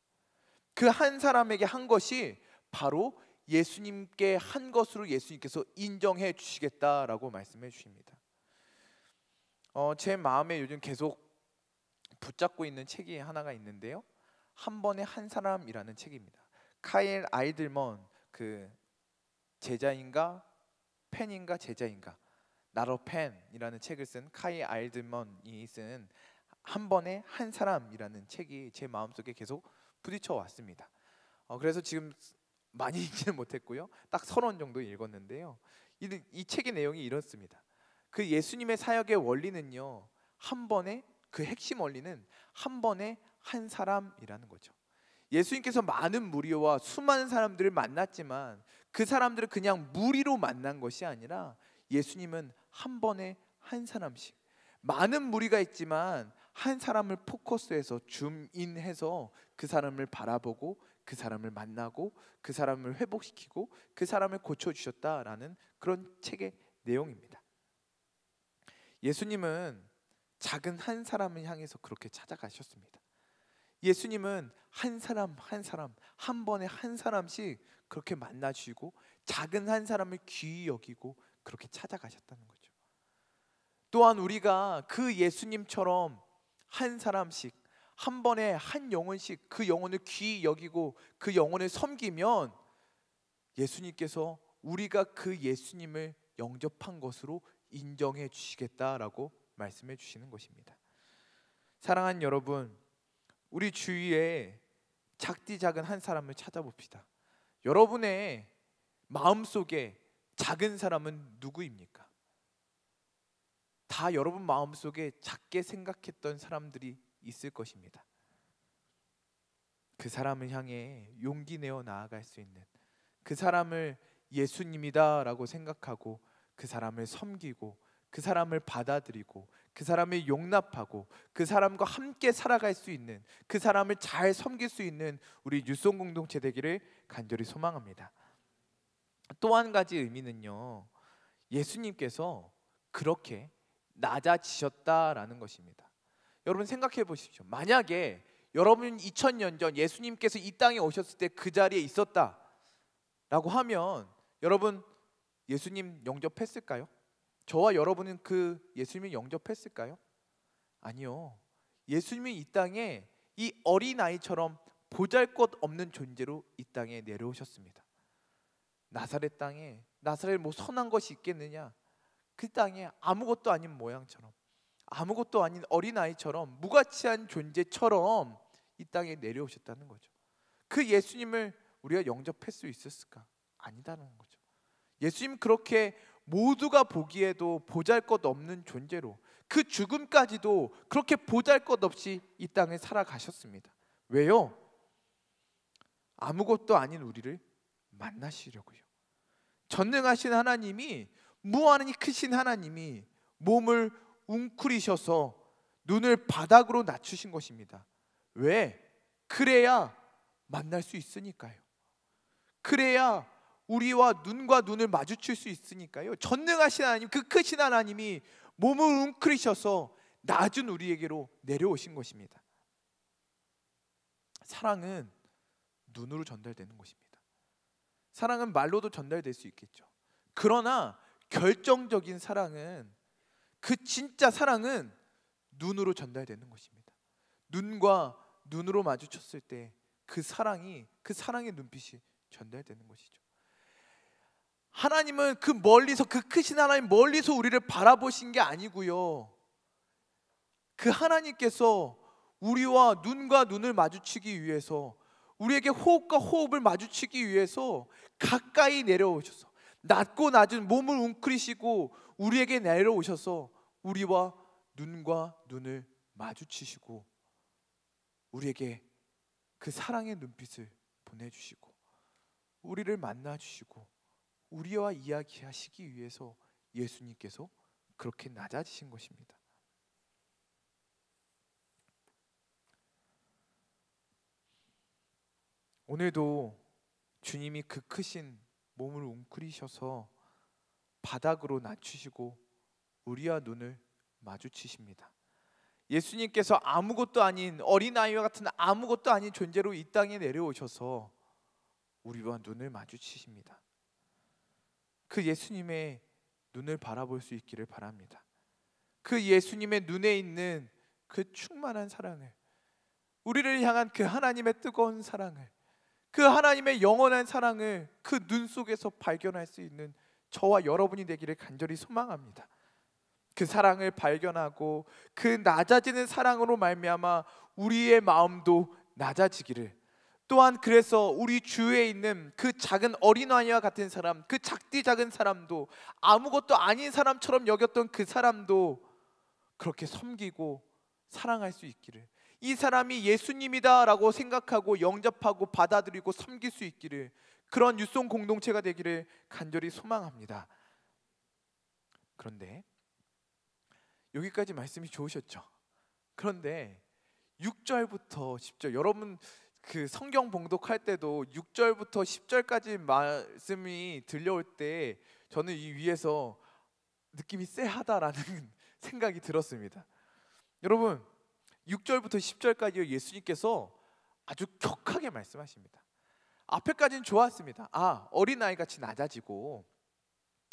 그 한 사람에게 한 것이 바로 예수님께 한 것으로 예수님께서 인정해 주시겠다라고 말씀해 주십니다. 제 마음에 요즘 계속 붙잡고 있는 책이 하나가 있는데요, 한 번에 한 사람이라는 책입니다. 카일 아이들먼, 그 제자인가 펜인가 제자인가, 나로 펜이라는 책을 쓴 카일 아이들먼이 쓴 한 번에 한 사람이라는 책이 제 마음속에 계속 부딪혀 왔습니다. 그래서 지금 많이 읽지는 못했고요, 딱 30원 정도 읽었는데요, 이 책의 내용이 이렇습니다. 그 예수님의 사역의 원리는요, 한 번에, 그 핵심 원리는 한 번에 한 사람이라는 거죠. 예수님께서 많은 무리와 수많은 사람들을 만났지만 그 사람들을 그냥 무리로 만난 것이 아니라 예수님은 한 번에 한 사람씩, 많은 무리가 있지만 한 사람을 포커스해서 줌인해서 그 사람을 바라보고 그 사람을 만나고 그 사람을 회복시키고 그 사람을 고쳐주셨다라는 그런 책의 내용입니다. 예수님은 작은 한 사람을 향해서 그렇게 찾아가셨습니다. 예수님은 한 사람 한 사람, 한 번에 한 사람씩 그렇게 만나주시고 작은 한 사람을 귀히 여기고 그렇게 찾아가셨다는 거죠. 또한 우리가 그 예수님처럼 한 사람씩, 한 번에 한 영혼씩 그 영혼을 귀히 여기고 그 영혼을 섬기면 예수님께서 우리가 그 예수님을 영접한 것으로 인정해 주시겠다라고 말씀해 주시는 것입니다. 사랑하는 여러분, 우리 주위에 작디 작은 한 사람을 찾아봅시다. 여러분의 마음속에 작은 사람은 누구입니까? 다 여러분 마음속에 작게 생각했던 사람들이 있을 것입니다. 그 사람을 향해 용기 내어 나아갈 수 있는, 그 사람을 예수님이다 라고 생각하고 그 사람을 섬기고 그 사람을 받아들이고 그 사람을 용납하고 그 사람과 함께 살아갈 수 있는, 그 사람을 잘 섬길 수 있는 우리 뉴송 공동체 되기를 간절히 소망합니다. 또 한 가지 의미는요, 예수님께서 그렇게 낮아지셨다라는 것입니다. 여러분 생각해 보십시오. 만약에 여러분 2000년 전 예수님께서 이 땅에 오셨을 때 그 자리에 있었다라고 하면 여러분 예수님 영접했을까요? 저와 여러분은 그 예수님을 영접했을까요? 아니요. 예수님이 이 땅에 이 어린아이처럼 보잘것없는 존재로 이 땅에 내려오셨습니다. 나사렛 땅에, 나사렛 뭐 선한 것이 있겠느냐? 그 땅에 아무것도 아닌 모양처럼, 아무것도 아닌 어린아이처럼, 무가치한 존재처럼 이 땅에 내려오셨다는 거죠. 그 예수님을 우리가 영접할 수 있었을까? 아니다라는 거죠. 예수님 그렇게 모두가 보기에도 보잘것없는 존재로, 그 죽음까지도 그렇게 보잘것없이 이 땅에 살아가셨습니다. 왜요? 아무것도 아닌 우리를 만나시려고요. 전능하신 하나님이, 무한히 크신 하나님이 몸을 웅크리셔서 눈을 바닥으로 낮추신 것입니다. 왜? 그래야 만날 수 있으니까요. 그래야 우리와 눈과 눈을 마주칠 수 있으니까요. 전능하신 하나님, 그 크신 하나님이 몸을 웅크리셔서 낮은 우리에게로 내려오신 것입니다. 사랑은 눈으로 전달되는 것입니다. 사랑은 말로도 전달될 수 있겠죠. 그러나 결정적인 사랑은, 그 진짜 사랑은 눈으로 전달되는 것입니다. 눈과 눈으로 마주쳤을 때 그 사랑이, 그 사랑의 눈빛이 전달되는 것이죠. 하나님은 그 멀리서, 그 크신 하나님 멀리서 우리를 바라보신 게 아니고요, 그 하나님께서 우리와 눈과 눈을 마주치기 위해서, 우리에게 호흡과 호흡을 마주치기 위해서 가까이 내려오셔서 낮고 낮은 몸을 웅크리시고 우리에게 내려오셔서 우리와 눈과 눈을 마주치시고 우리에게 그 사랑의 눈빛을 보내주시고 우리를 만나주시고 우리와 이야기하시기 위해서 예수님께서 그렇게 낮아지신 것입니다. 오늘도 주님이 그 크신 몸을 웅크리셔서 바닥으로 낮추시고 우리와 눈을 마주치십니다. 예수님께서 아무것도 아닌 어린아이와 같은 아무것도 아닌 존재로 이 땅에 내려오셔서 우리와 눈을 마주치십니다. 그 예수님의 눈을 바라볼 수 있기를 바랍니다. 그 예수님의 눈에 있는 그 충만한 사랑을, 우리를 향한 그 하나님의 뜨거운 사랑을, 그 하나님의 영원한 사랑을 그 눈 속에서 발견할 수 있는 저와 여러분이 되기를 간절히 소망합니다. 그 사랑을 발견하고 그 낮아지는 사랑으로 말미암아 우리의 마음도 낮아지기를, 또한 그래서 우리 주위에 있는 그 작은 어린아이와 같은 사람, 그 작디 작은 사람도, 아무것도 아닌 사람처럼 여겼던 그 사람도 그렇게 섬기고 사랑할 수 있기를, 이 사람이 예수님이다 라고 생각하고 영접하고 받아들이고 섬길 수 있기를, 그런 유송 공동체가 되기를 간절히 소망합니다. 그런데 여기까지 말씀이 좋으셨죠? 그런데 6절부터 10절, 여러분 그 성경 봉독할 때도 6절부터 10절까지 말씀이 들려올 때 저는 이 위에서 느낌이 쎄하다라는 생각이 들었습니다. 여러분 6절부터 10절까지 예수님께서 아주 격하게 말씀하십니다. 앞에까지는 좋았습니다. 어린아이 같이 낮아지고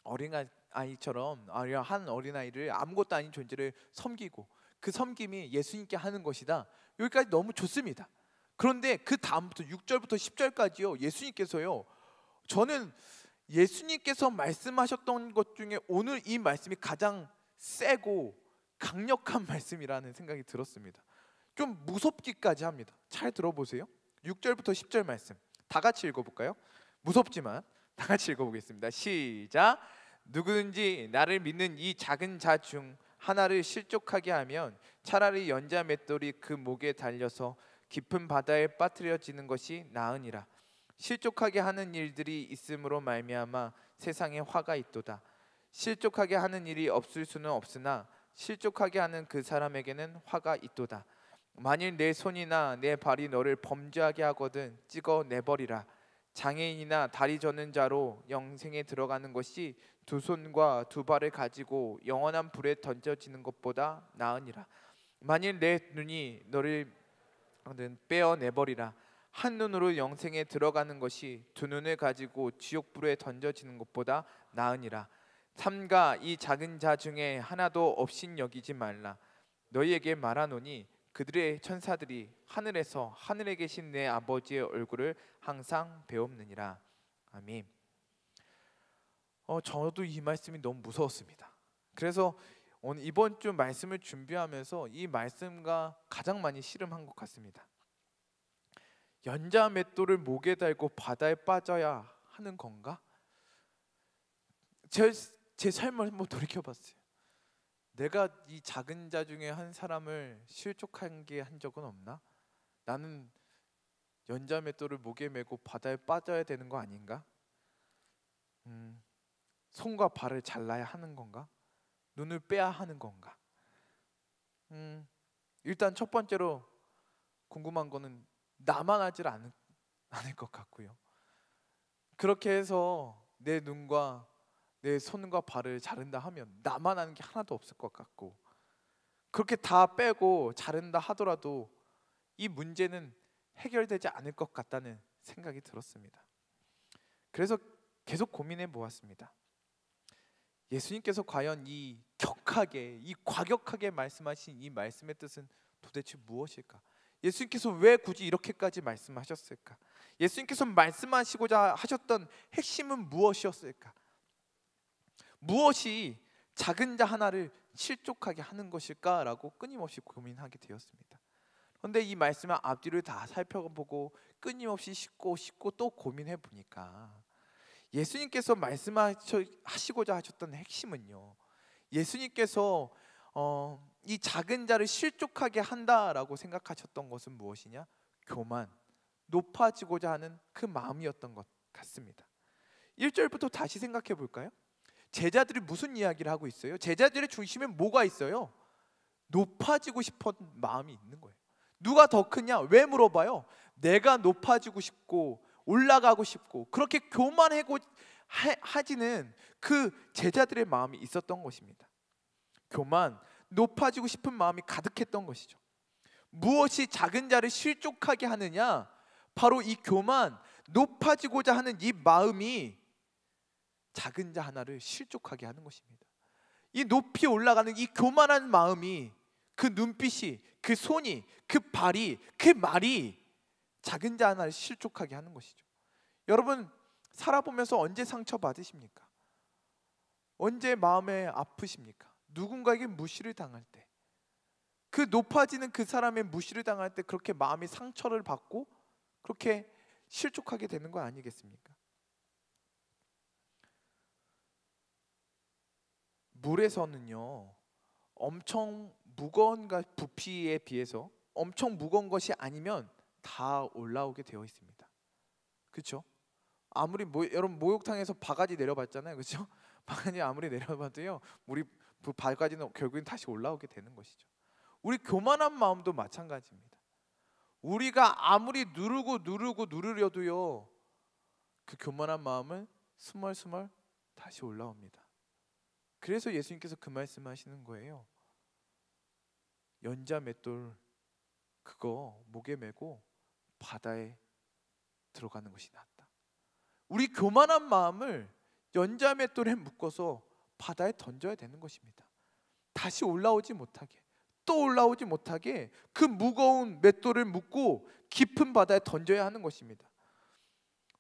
어린아이처럼 한 어린아이를 아무것도 아닌 존재를 섬기고 그 섬김이 예수님께 하는 것이다. 여기까지 너무 좋습니다. 그런데 그 다음부터 6절부터 10절까지요, 예수님께서요, 저는 예수님께서 말씀하셨던 것 중에 오늘 이 말씀이 가장 세고 강력한 말씀이라는 생각이 들었습니다. 좀 무섭기까지 합니다. 잘 들어보세요. 6절부터 10절 말씀 다 같이 읽어볼까요? 무섭지만 다 같이 읽어보겠습니다. 시작. 누구든지 나를 믿는 이 작은 자 중 하나를 실족하게 하면 차라리 연자 맷돌이 그 목에 달려서 깊은 바다에 빠뜨려지는 것이 나으니라. 실족하게 하는 일들이 있음으로 말미암아 세상에 화가 있도다. 실족하게 하는 일이 없을 수는 없으나 실족하게 하는 그 사람에게는 화가 있도다. 만일 내 손이나 내 발이 너를 범죄하게 하거든 찍어 내버리라. 장애인이나 다리 저는 자로 영생에 들어가는 것이 두 손과 두 발을 가지고 영원한 불에 던져지는 것보다 나으니라. 만일 내 눈이 너를 빼어 내버리라. 한 눈으로 영생에 들어가는 것이 두 눈을 가지고 지옥불에 던져지는 것보다 나으니라. 삼가 이 작은 자 중에 하나도 없인 여기지 말라. 너희에게 말하노니 그들의 천사들이 하늘에서 하늘에 계신 내 아버지의 얼굴을 항상 배옵느니라. 아멘. 저도 이 말씀이 너무 무서웠습니다. 그래서 오늘 이번 주 말씀을 준비하면서 이 말씀과 가장 많이 씨름한 것 같습니다. 연자 맷돌을 목에 달고 바다에 빠져야 하는 건가? 제 삶을 한번 돌이켜봤어요. 내가 이 작은 자 중에 한 사람을 실족한 게 한 적은 없나? 나는 연자 맷돌을 목에 메고 바다에 빠져야 되는 거 아닌가? 손과 발을 잘라야 하는 건가? 눈을 빼야 하는 건가? 일단 첫 번째로 궁금한 거는 나만 하질 않을 것 같고요. 그렇게 해서 내 눈과 내 손과 발을 자른다 하면 나만 하는 게 하나도 없을 것 같고, 그렇게 다 빼고 자른다 하더라도 이 문제는 해결되지 않을 것 같다는 생각이 들었습니다. 그래서 계속 고민해 보았습니다. 예수님께서 과연 이 격하게, 이 과격하게 말씀하신 이 말씀의 뜻은 도대체 무엇일까? 예수님께서 왜 굳이 이렇게까지 말씀하셨을까? 예수님께서 말씀하시고자 하셨던 핵심은 무엇이었을까? 무엇이 작은 자 하나를 실족하게 하는 것일까라고 끊임없이 고민하게 되었습니다. 그런데 이 말씀의 앞뒤를 다 살펴보고 끊임없이 씻고 또 고민해 보니까 예수님께서 말씀하시고자 하셨던 핵심은요, 예수님께서 이 작은 자를 실족하게 한다라고 생각하셨던 것은 무엇이냐? 교만, 높아지고자 하는 그 마음이었던 것 같습니다. 1절부터 다시 생각해 볼까요? 제자들이 무슨 이야기를 하고 있어요? 제자들의 중심에 뭐가 있어요? 높아지고 싶은 마음이 있는 거예요. 누가 더 크냐? 왜 물어봐요? 내가 높아지고 싶고 올라가고 싶고 그렇게 교만하고 하지는 그 제자들의 마음이 있었던 것입니다. 교만, 높아지고 싶은 마음이 가득했던 것이죠. 무엇이 작은 자를 실족하게 하느냐? 바로 이 교만, 높아지고자 하는 이 마음이 작은 자 하나를 실족하게 하는 것입니다. 이 높이 올라가는 이 교만한 마음이, 그 눈빛이, 그 손이, 그 발이, 그 말이 작은 자 하나를 실족하게 하는 것이죠. 여러분 살아보면서 언제 상처 받으십니까? 언제 마음에 아프십니까? 누군가에게 무시를 당할 때, 그 높아지는 그 사람의 무시를 당할 때 그렇게 마음이 상처를 받고 그렇게 실족하게 되는 거 아니겠습니까? 물에서는요, 엄청 무거운 부피에 비해서 엄청 무거운 것이 아니면 다 올라오게 되어 있습니다. 그렇죠? 아무리 여러분 목욕탕에서 바가지 내려봤잖아요, 그렇죠? 바가지 아무리 내려봐도요, 우리 그 바가지는 결국엔 다시 올라오게 되는 것이죠. 우리 교만한 마음도 마찬가지입니다. 우리가 아무리 누르려도요, 그 교만한 마음은 스멀스멀 다시 올라옵니다. 그래서 예수님께서 그 말씀하시는 거예요. 연자 맷돌 그거 목에 메고 바다에 들어가는 것이 낫다. 우리 교만한 마음을 연자 맷돌에 묶어서 바다에 던져야 되는 것입니다. 다시 올라오지 못하게, 또 올라오지 못하게 그 무거운 맷돌을 묶고 깊은 바다에 던져야 하는 것입니다.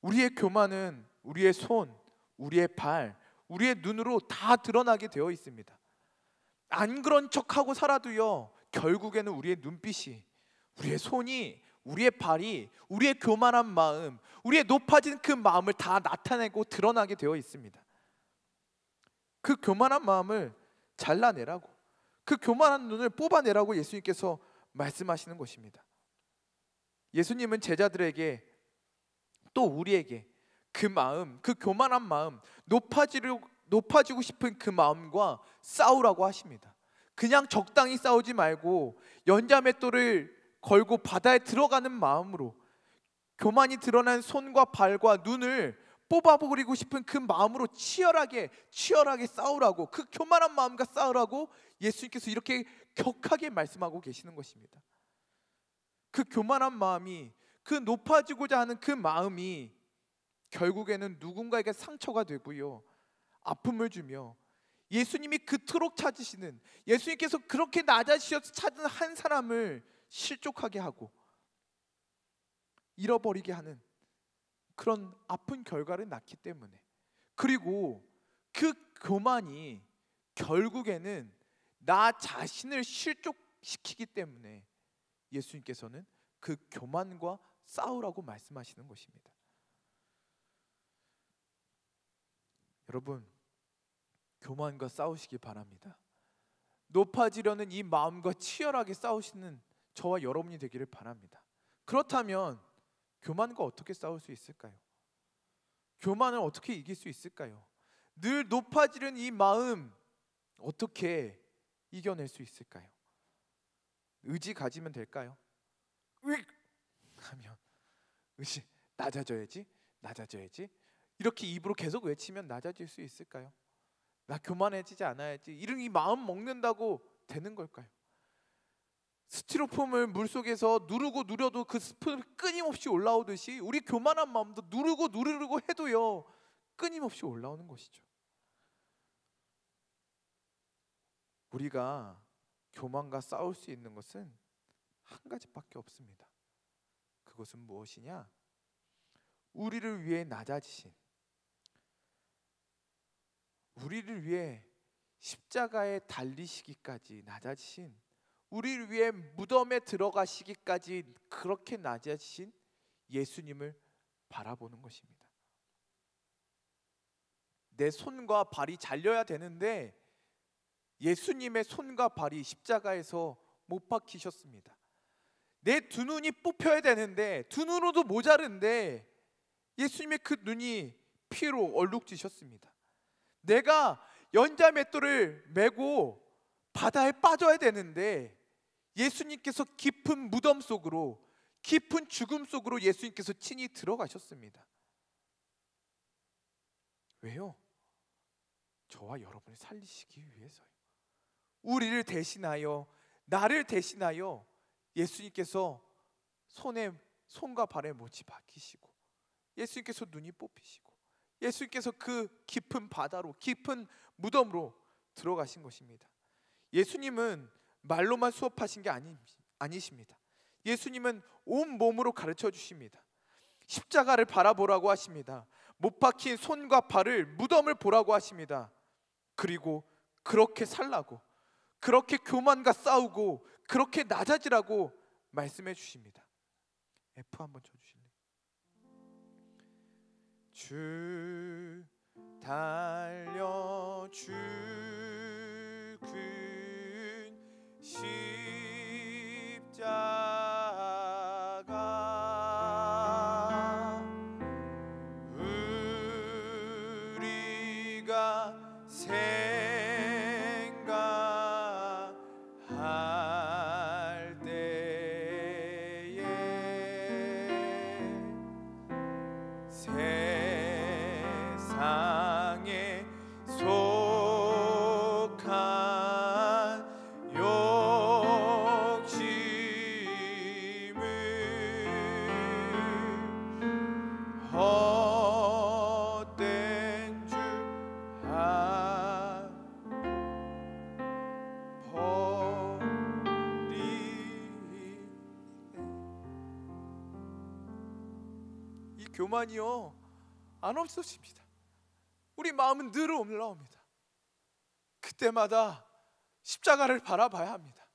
우리의 교만은 우리의 손, 우리의 발, 우리의 눈으로 다 드러나게 되어 있습니다. 안 그런 척하고 살아도요, 결국에는 우리의 눈빛이, 우리의 손이, 우리의 발이, 우리의 교만한 마음, 우리의 높아진 그 마음을 다 나타내고 드러나게 되어 있습니다. 그 교만한 마음을 잘라내라고, 그 교만한 눈을 뽑아내라고 예수님께서 말씀하시는 것입니다. 예수님은 제자들에게, 또 우리에게 그 마음, 그 교만한 마음, 높아지고 싶은 그 마음과 싸우라고 하십니다. 그냥 적당히 싸우지 말고 연자 맷돌을 걸고 바다에 들어가는 마음으로, 교만이 드러난 손과 발과 눈을 뽑아버리고 싶은 그 마음으로 치열하게 싸우라고, 그 교만한 마음과 싸우라고 예수님께서 이렇게 격하게 말씀하고 계시는 것입니다. 그 교만한 마음이, 그 높아지고자 하는 그 마음이 결국에는 누군가에게 상처가 되고요, 아픔을 주며, 예수님이 그토록 찾으시는, 예수님께서 그렇게 낮아지셔서 찾은 한 사람을 실족하게 하고 잃어버리게 하는 그런 아픈 결과를 낳기 때문에, 그리고 그 교만이 결국에는 나 자신을 실족시키기 때문에 예수님께서는 그 교만과 싸우라고 말씀하시는 것입니다. 여러분, 교만과 싸우시기 바랍니다. 높아지려는 이 마음과 치열하게 싸우시는 저와 여러분이 되기를 바랍니다. 그렇다면 교만과 어떻게 싸울 수 있을까요? 교만을 어떻게 이길 수 있을까요? 늘 높아지는 이 마음 어떻게 이겨낼 수 있을까요? 의지 가지면 될까요? 하면 의지, 낮아져야지 이렇게 입으로 계속 외치면 낮아질 수 있을까요? 나 교만해지지 않아야지, 이런 이 마음 먹는다고 되는 걸까요? 스티로폼을 물속에서 누르려도 그 스푼이 끊임없이 올라오듯이 우리 교만한 마음도 누르고 해도요, 끊임없이 올라오는 것이죠. 우리가 교만과 싸울 수 있는 것은 한 가지밖에 없습니다. 그것은 무엇이냐? 우리를 위해 낮아지신, 우리를 위해 십자가에 달리시기까지 낮아지신, 우리를 위해 무덤에 들어가시기까지 그렇게 낮아지신 예수님을 바라보는 것입니다. 내 손과 발이 잘려야 되는데 예수님의 손과 발이 십자가에서 못 박히셨습니다. 내 두 눈이 뽑혀야 되는데 두 눈으로도 모자른데 예수님의 그 눈이 피로 얼룩지셨습니다. 내가 연자 맷돌을 메고 바다에 빠져야 되는데 예수님께서 깊은 무덤 속으로, 깊은 죽음 속으로 예수님께서 친히 들어가셨습니다. 왜요? 저와 여러분을 살리시기 위해서요. 우리를 대신하여, 나를 대신하여 예수님께서 손과 발에 못이 박히시고, 예수님께서 눈이 뽑히시고, 예수님께서 그 깊은 바다로, 깊은 무덤으로 들어가신 것입니다. 예수님은 말로만 수업하신 게 아니십니다. 예수님은 온 몸으로 가르쳐 주십니다. 십자가를 바라보라고 하십니다. 못 박힌 손과 발을, 무덤을 보라고 하십니다. 그리고 그렇게 살라고, 그렇게 교만과 싸우고 그렇게 낮아지라고 말씀해 주십니다. F 한번 쳐주실래요? 주 달려 죽은 십자가 교만이요 안 없어집니다. 우리 마음은 늘 올라옵니다. 그때마다 십자가를 바라봐야 합니다.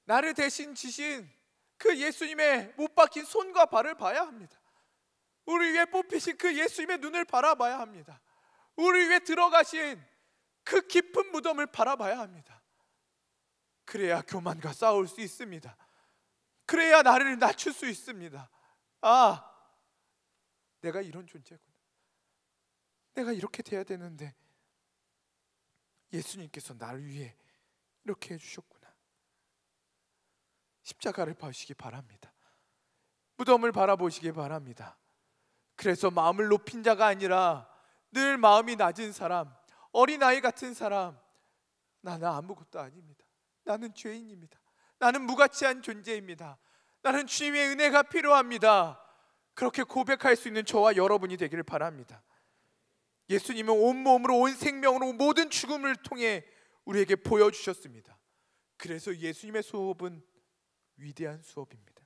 나를 대신 지신 그 예수님의 못 박힌 손과 발을 봐야 합니다. 우리 위에 뽑히신 그 예수님의 눈을 바라봐야 합니다. 우리 위에 들어가신 그 깊은 무덤을 바라봐야 합니다. 그래야 교만과 싸울 수 있습니다. 그래야 나를 낮출 수 있습니다. 아, 내가 이런 존재구나. 내가 이렇게 돼야 되는데 예수님께서 나를 위해 이렇게 해주셨구나. 십자가를 보시기 바랍니다. 무덤을 바라보시기 바랍니다. 그래서 마음을 높인 자가 아니라 늘 마음이 낮은 사람, 어린아이 같은 사람, 나는 아무것도 아닙니다. 나는 죄인입니다. 나는 무가치한 존재입니다. 나는 주님의 은혜가 필요합니다. 그렇게 고백할 수 있는 저와 여러분이 되기를 바랍니다. 예수님은 온몸으로 온 생명으로 모든 죽음을 통해 우리에게 보여주셨습니다. 그래서 예수님의 수업은 위대한 수업입니다.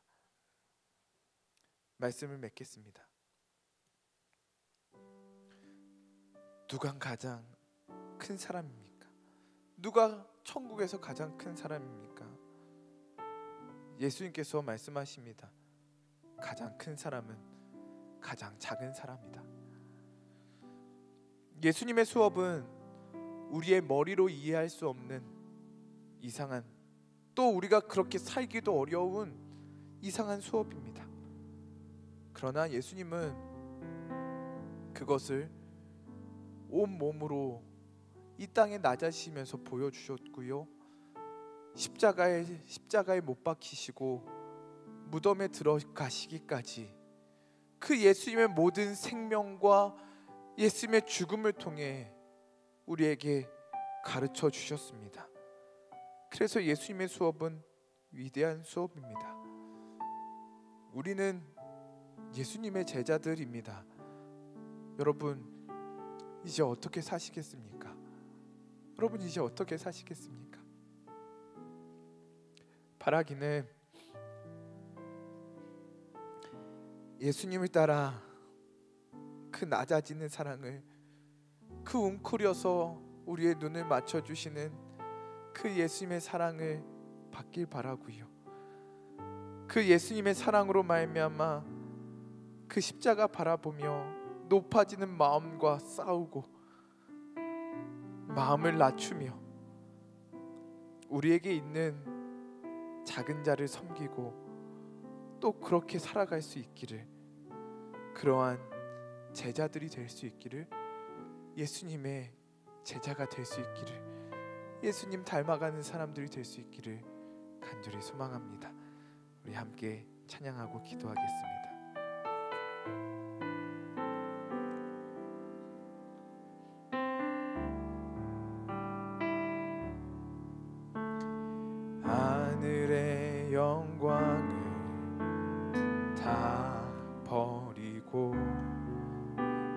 말씀을 맺겠습니다. 누가 가장 큰 사람입니까? 누가 천국에서 가장 큰 사람입니까? 예수님께서 말씀하십니다. 가장 큰 사람은 가장 작은 사람이다. 예수님의 수업은 우리의 머리로 이해할 수 없는 이상한, 또 우리가 그렇게 살기도 어려운 이상한 수업입니다. 그러나 예수님은 그것을 온 몸으로 이 땅에 낮아지시면서 보여주셨고요, 십자가에 못 박히시고 무덤에 들어가시기까지 그 예수님의 모든 생명과 예수님의 죽음을 통해 우리에게 가르쳐 주셨습니다. 그래서 예수님의 수업은 위대한 수업입니다. 우리는 예수님의 제자들입니다. 여러분, 이제 어떻게 사시겠습니까? 여러분, 이제 어떻게 사시겠습니까? 바라기는 예수님을 따라 그 낮아지는 사랑을, 그 웅크려서 우리의 눈을 맞춰주시는 그 예수님의 사랑을 받길 바라고요. 그 예수님의 사랑으로 말미암아 그 십자가 바라보며 높아지는 마음과 싸우고 마음을 낮추며 우리에게 있는 작은 자를 섬기고 또 그렇게 살아갈 수 있기를, 그러한 제자들이 될 수 있기를, 예수님의 제자가 될 수 있기를, 예수님 닮아가는 사람들이 될 수 있기를 간절히 소망합니다. 우리 함께 찬양하고 기도하겠습니다. 하늘의 영광을 다 버리고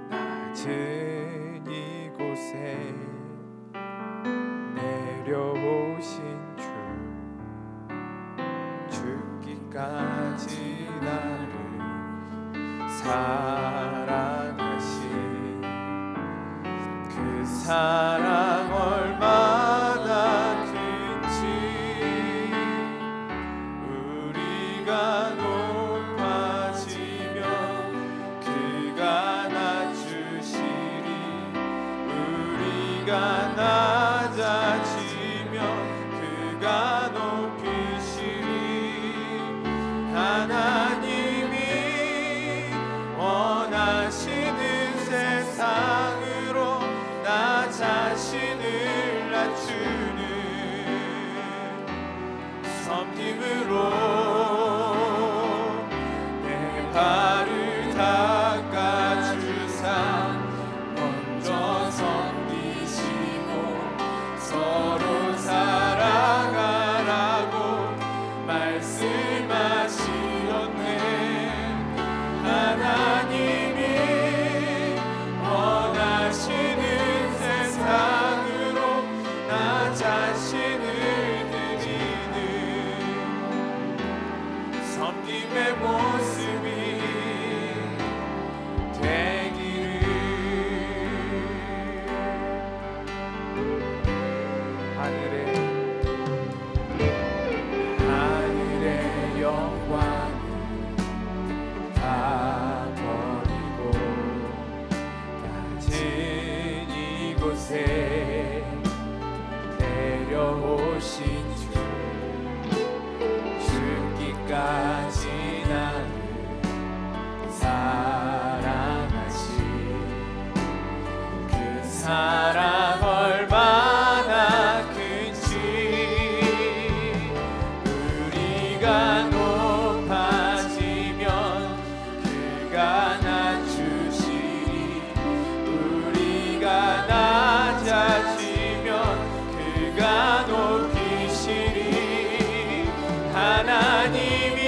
낮은 이곳에 내려오신 주, 죽기까지 나를 사랑하신 그 사랑 얼마나 큰지 우리가 높아지며 그가 낮추시리, 우리가 낮아지며 그가 높이시리. 하나님이 원하시는 세상으로 나 자신을 낮추는 섬김으로 내 발을 닦아주사 먼저 섬기시고 서로 사랑하라고 말씀하시었네. 하나님이 원하시는 세상으로 나 자신을 드리는 하늘의 영광을 다 버리고 낮은 이곳에 내려오신 주, 죽기까지 나를 사랑하신 그 사랑 얼마나 큰지 우리가 높아지면 그가 낮추시리 우리가 낮아지면 그가 높이시리 하나님이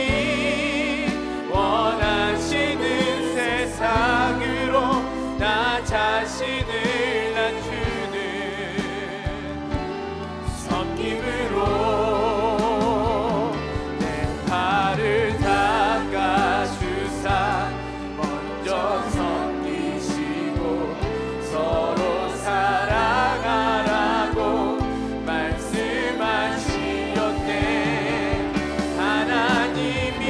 원하시는 세상으로 나 자신을 낮추는 섬김으로 내 발을 닦아주사 먼저 섬기시고 서로 사랑하라고 말씀하시었네 하나님이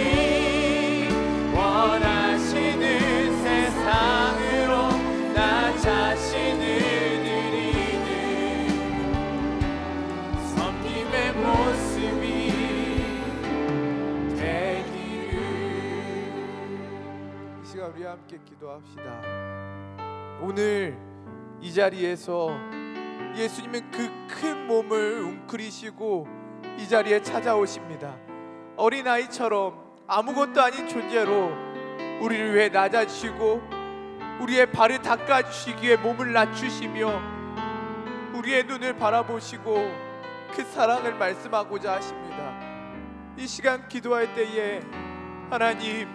원하시는 세상으로 나 자신을 드리는 섬김의 모습이 되기를. 이 시간 우리 함께 기도합시다. 오늘 이 자리에서 예수님은 그 큰 몸을 웅크리시고 이 자리에 찾아오십니다. 어린아이처럼 아무것도 아닌 존재로 우리를 위해 낮아지시고 우리의 발을 닦아주시기 위해 몸을 낮추시며 우리의 눈을 바라보시고 그 사랑을 말씀하고자 하십니다. 이 시간 기도할 때에 하나님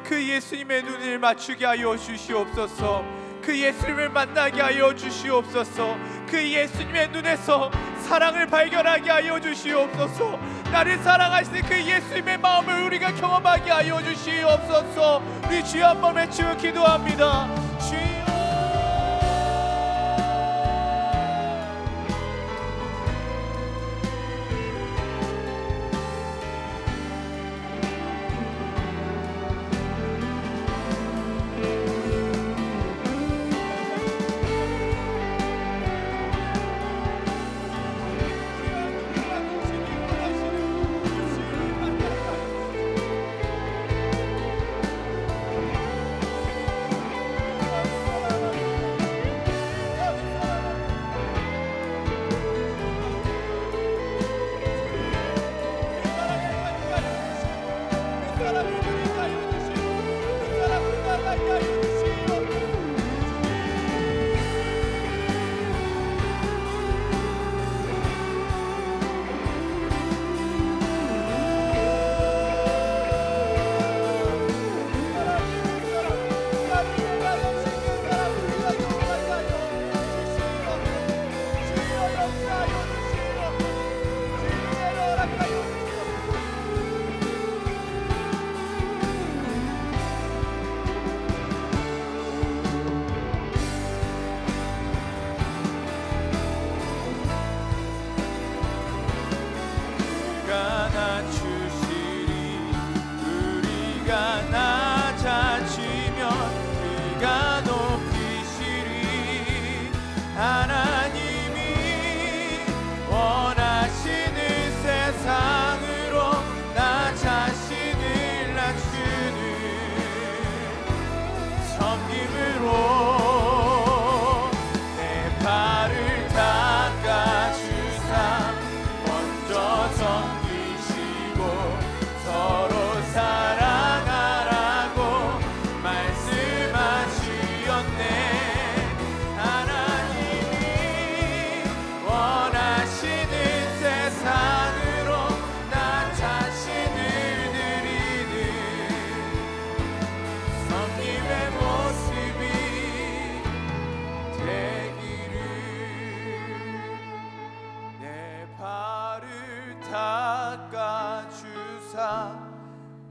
그 예수님의 눈을 맞추게 하여 주시옵소서. 그 예수님을 만나게 하여 주시옵소서. 그 예수님의 눈에서 사랑을 발견하게 하여 주시옵소서. 나를 사랑하시는 그 예수님의 마음을 우리가 경험하게 하여 주시옵소서. 우리 주여 한번 외치고 기도합니다. 주여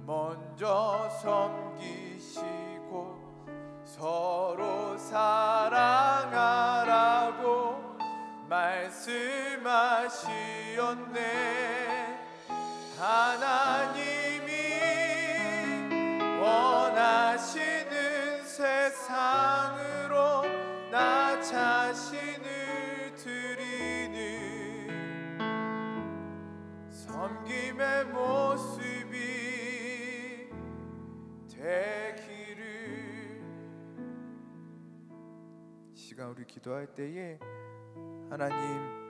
먼저 섬기시고 서로 사랑하라고 말씀하시 자시었네. 하나님이 원하시는 세상으로 나 자신을 드리는 섬김의 모습이 되기를. 이 시간 우리 기도할 때에 하나님,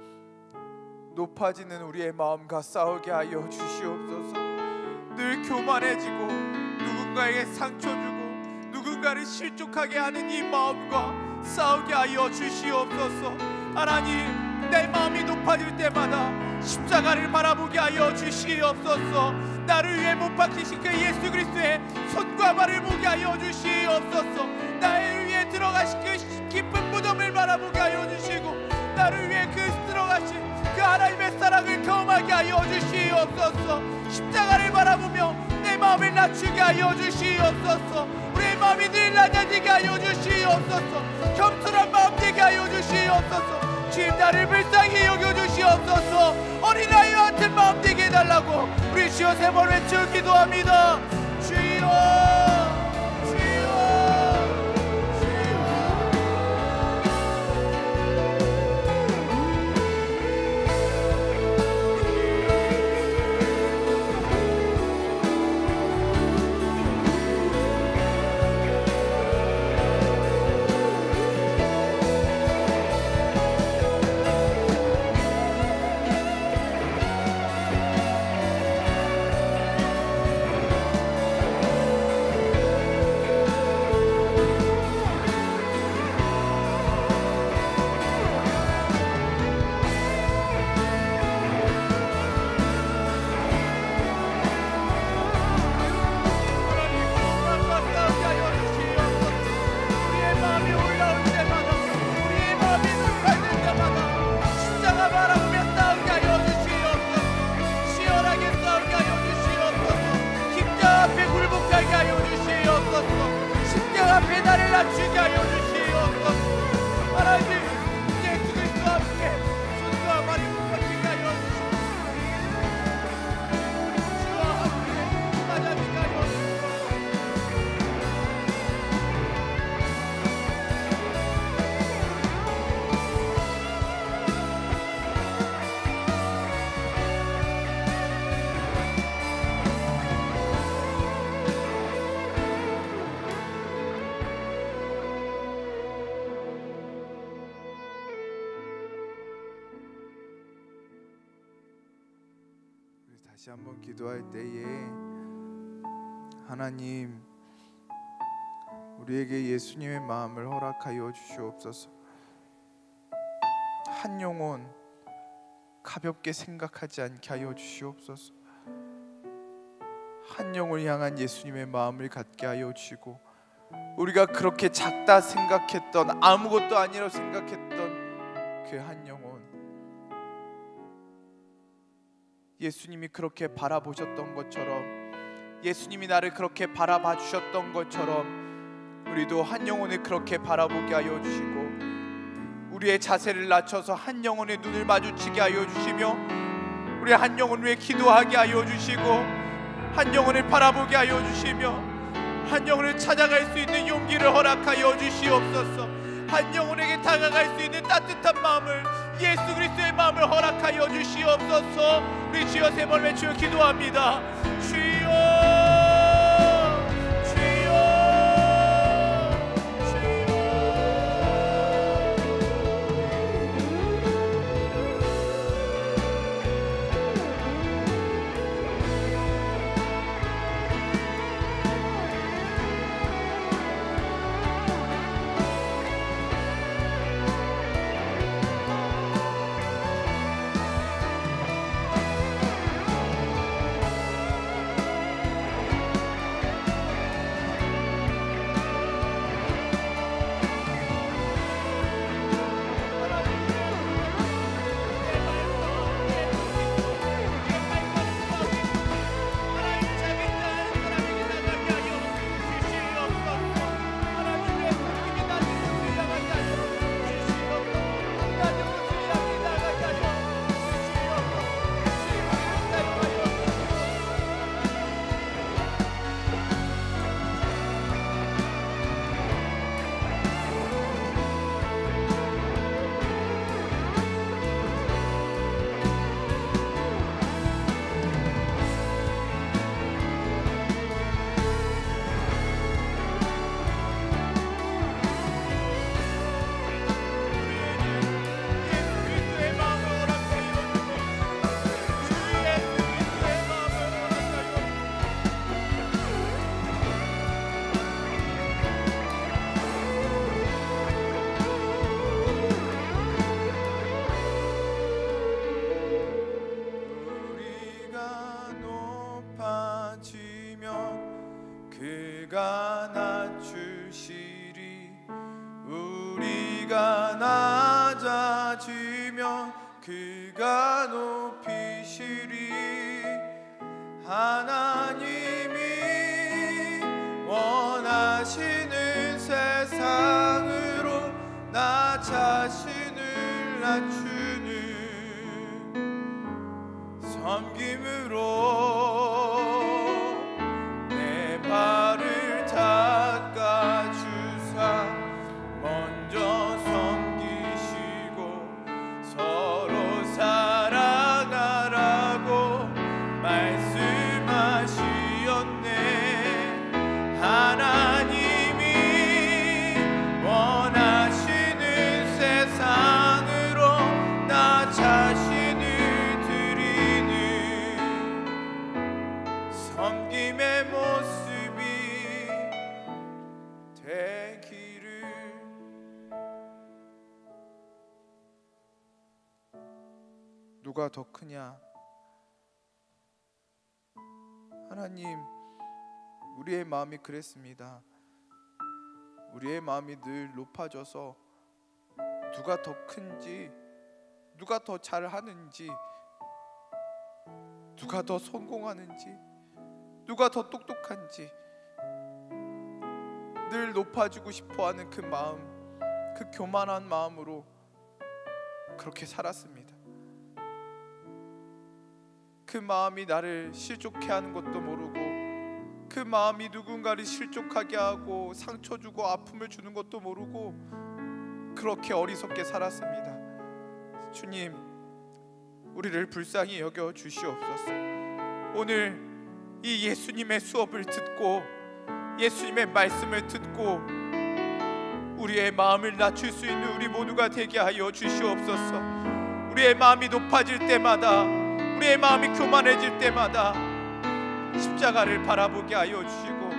높아지는 우리의 마음과 싸우게 하여 주시옵소서. 늘 교만해지고 누군가에게 상처 주고 누군가를 실족하게 하는 이 마음과 싸우게 하여 주시옵소서. 하나님, 내 마음이 높아질 때마다 십자가를 바라보게 하여 주시옵소서. 나를 위해 못 박히신 그 예수 그리스도의 손과 발을 보게 하여 주시옵소서. 나를 위해 들어가신 그 깊은 무덤을 바라보게 하여 주시고 나를 위해 들어가신 그 하나님의 사랑을 경험하게 하여 주시옵소서. 십자가를 바라보며 내 마음을 낮추게 하여 주시옵소서. 우리의 마음이 늘 낮아지게 하여 주시옵소서. 겸손한 마음 되게 하여 주시옵소서. 주님, 나를 불쌍히 여겨주시옵소서. 어린아이와 같은 마음 되게 해달라고 우리 주여 세 번 외쳐 기도합니다. 주여, 주여. 배달을 낮추게 하여 주시옵소서. 하나님, 예수 그리스도와 함께 손과 발을 붙잡히게 하여 주시옵소서. 주와 함께 맞아지게 하여 주시옵소서. 다시 한번 기도할 때에 하나님, 우리에게 예수님의 마음을 허락하여 주시옵소서. 한 영혼 가볍게 생각하지 않게 하여 주시옵소서. 한 영혼을 향한 예수님의 마음을 갖게 하여 주시고, 우리가 그렇게 작다 생각했던, 아무것도 아니라고 생각했던 그 한 영혼, 예수님이 그렇게 바라보셨던 것처럼, 예수님이 나를 그렇게 바라봐 주셨던 것처럼 우리도 한 영혼을 그렇게 바라보게 하여 주시고, 우리의 자세를 낮춰서 한 영혼의 눈을 마주치게 하여 주시며, 우리 한 영혼을 위해 기도하게 하여 주시고, 한 영혼을 바라보게 하여 주시며, 한 영혼을 찾아갈 수 있는 용기를 허락하여 주시옵소서. 한 영혼에게 다가갈 수 있는 따뜻한 마음을, 예수 그리스도의 마음을 허락하여 주시옵소서. 우리 주여 세 번 외쳐 기도합니다. 주여, 주여, 주여. 섬김으로 내 발을 닦아주사 먼저 섬기시고 서로 사랑하라고 말씀하시었네. 하나님이 원하시는 세상으로 나 자신을 드리는 섬김의 모습이 되기를. 누가 더 크냐? 하나님, 우리의 마음이 그랬습니다. 우리의 마음이 늘 높아져서 누가 더 큰지, 누가 더 잘하는지, 누가 더 성공하는지, 누가 더 똑똑한지 늘 높아지고 싶어하는 그 마음, 그 교만한 마음으로 그렇게 살았습니다. 그 마음이 나를 실족해 하는 것도 모르고, 그 마음이 누군가를 실족하게 하고 상처 주고 아픔을 주는 것도 모르고 그렇게 어리석게 살았습니다. 주님, 우리를 불쌍히 여겨 주시옵소서. 오늘 이 예수님의 수업을 듣고 예수님의 말씀을 듣고 우리의 마음을 낮출 수 있는 우리 모두가 되게 하여 주시옵소서. 우리의 마음이 높아질 때마다, 우리의 마음이 교만해질 때마다 십자가를 바라보게 하여 주시고,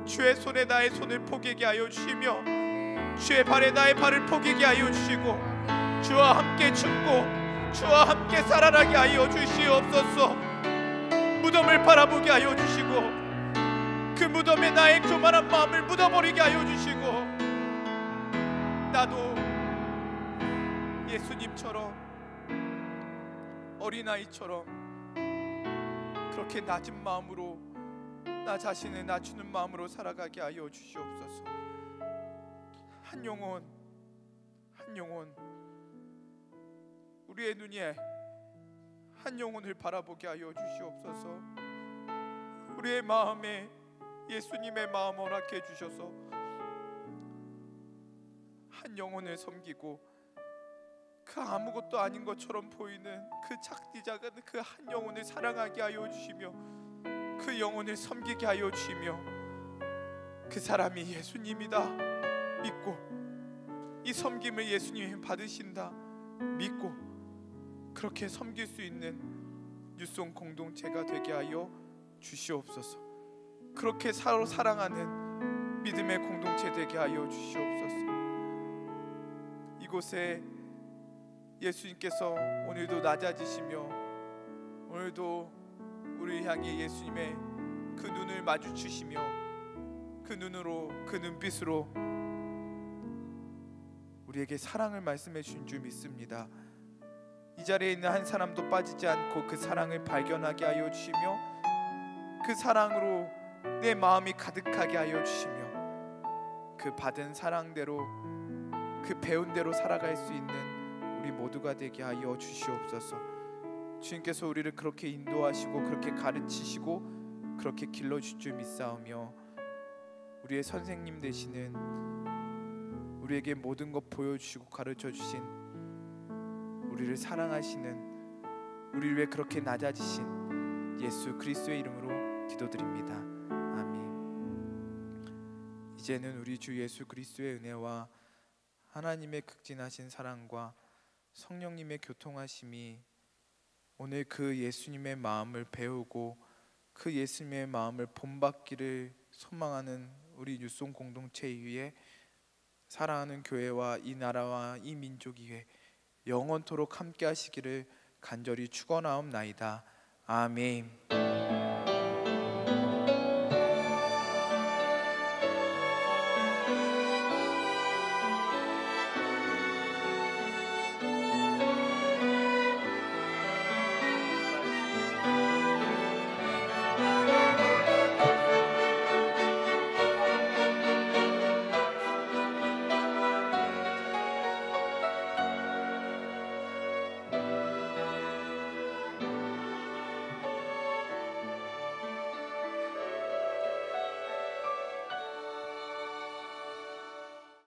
주의 손에 나의 손을 포개게 하여 주시며 주의 발에 나의 발을 포개게 하여 주시고, 주와 함께 죽고 주와 함께 살아나게 하여 주시옵소서. 무덤을 바라보게 하여 주시고 그 무덤에 나의 교만한 마음을 묻어버리게 하여 주시고, 나도 예수님처럼 어린아이처럼 그렇게 낮은 마음으로 나 자신을 낮추는 마음으로 살아가게 하여 주시옵소서. 한 영혼 한 영혼, 우리의 눈이 한 영혼을 바라보게 하여 주시옵소서. 우리의 마음에 예수님의 마음 허락해 주셔서 한 영혼을 섬기고 그 아무것도 아닌 것처럼 보이는 그 작디 작은 그 한 영혼을 사랑하게 하여 주시며 그 영혼을 섬기게 하여 주시며, 그 사람이 예수님이다 믿고 이 섬김을 예수님이 받으신다 믿고 그렇게 섬길 수 있는 뉴송 공동체가 되게 하여 주시옵소서. 그렇게 서로 사랑하는 믿음의 공동체 되게 하여 주시옵소서. 이곳에 예수님께서 오늘도 낮아지시며 오늘도 우리 향해 예수님의 그 눈을 마주치시며 그 눈으로, 그 눈빛으로 우리에게 사랑을 말씀해 주신 줄 믿습니다. 이 자리에 있는 한 사람도 빠지지 않고 그 사랑을 발견하게 하여 주시며 그 사랑으로 내 마음이 가득하게 하여 주시며 그 받은 사랑대로, 그 배운 대로 살아갈 수 있는 우리 모두가 되게 하여 주시옵소서. 주님께서 우리를 그렇게 인도하시고 그렇게 가르치시고 그렇게 길러주실 줄 믿사오며, 우리의 선생님 되시는, 우리에게 모든 것 보여주시고 가르쳐주신, 우리를 사랑하시는, 우리를 위해 그렇게 낮아지신 예수 그리스도의 이름으로 기도드립니다. 아멘. 이제는 우리 주 예수 그리스도의 은혜와 하나님의 극진하신 사랑과 성령님의 교통하심이 오늘 그 예수님의 마음을 배우고 그 예수님의 마음을 본받기를 소망하는 우리 뉴송 공동체 위에, 사랑하는 교회와 이 나라와 이 민족 위에 영원토록 함께 하시기를 간절히 축원하옵나이다. 아멘.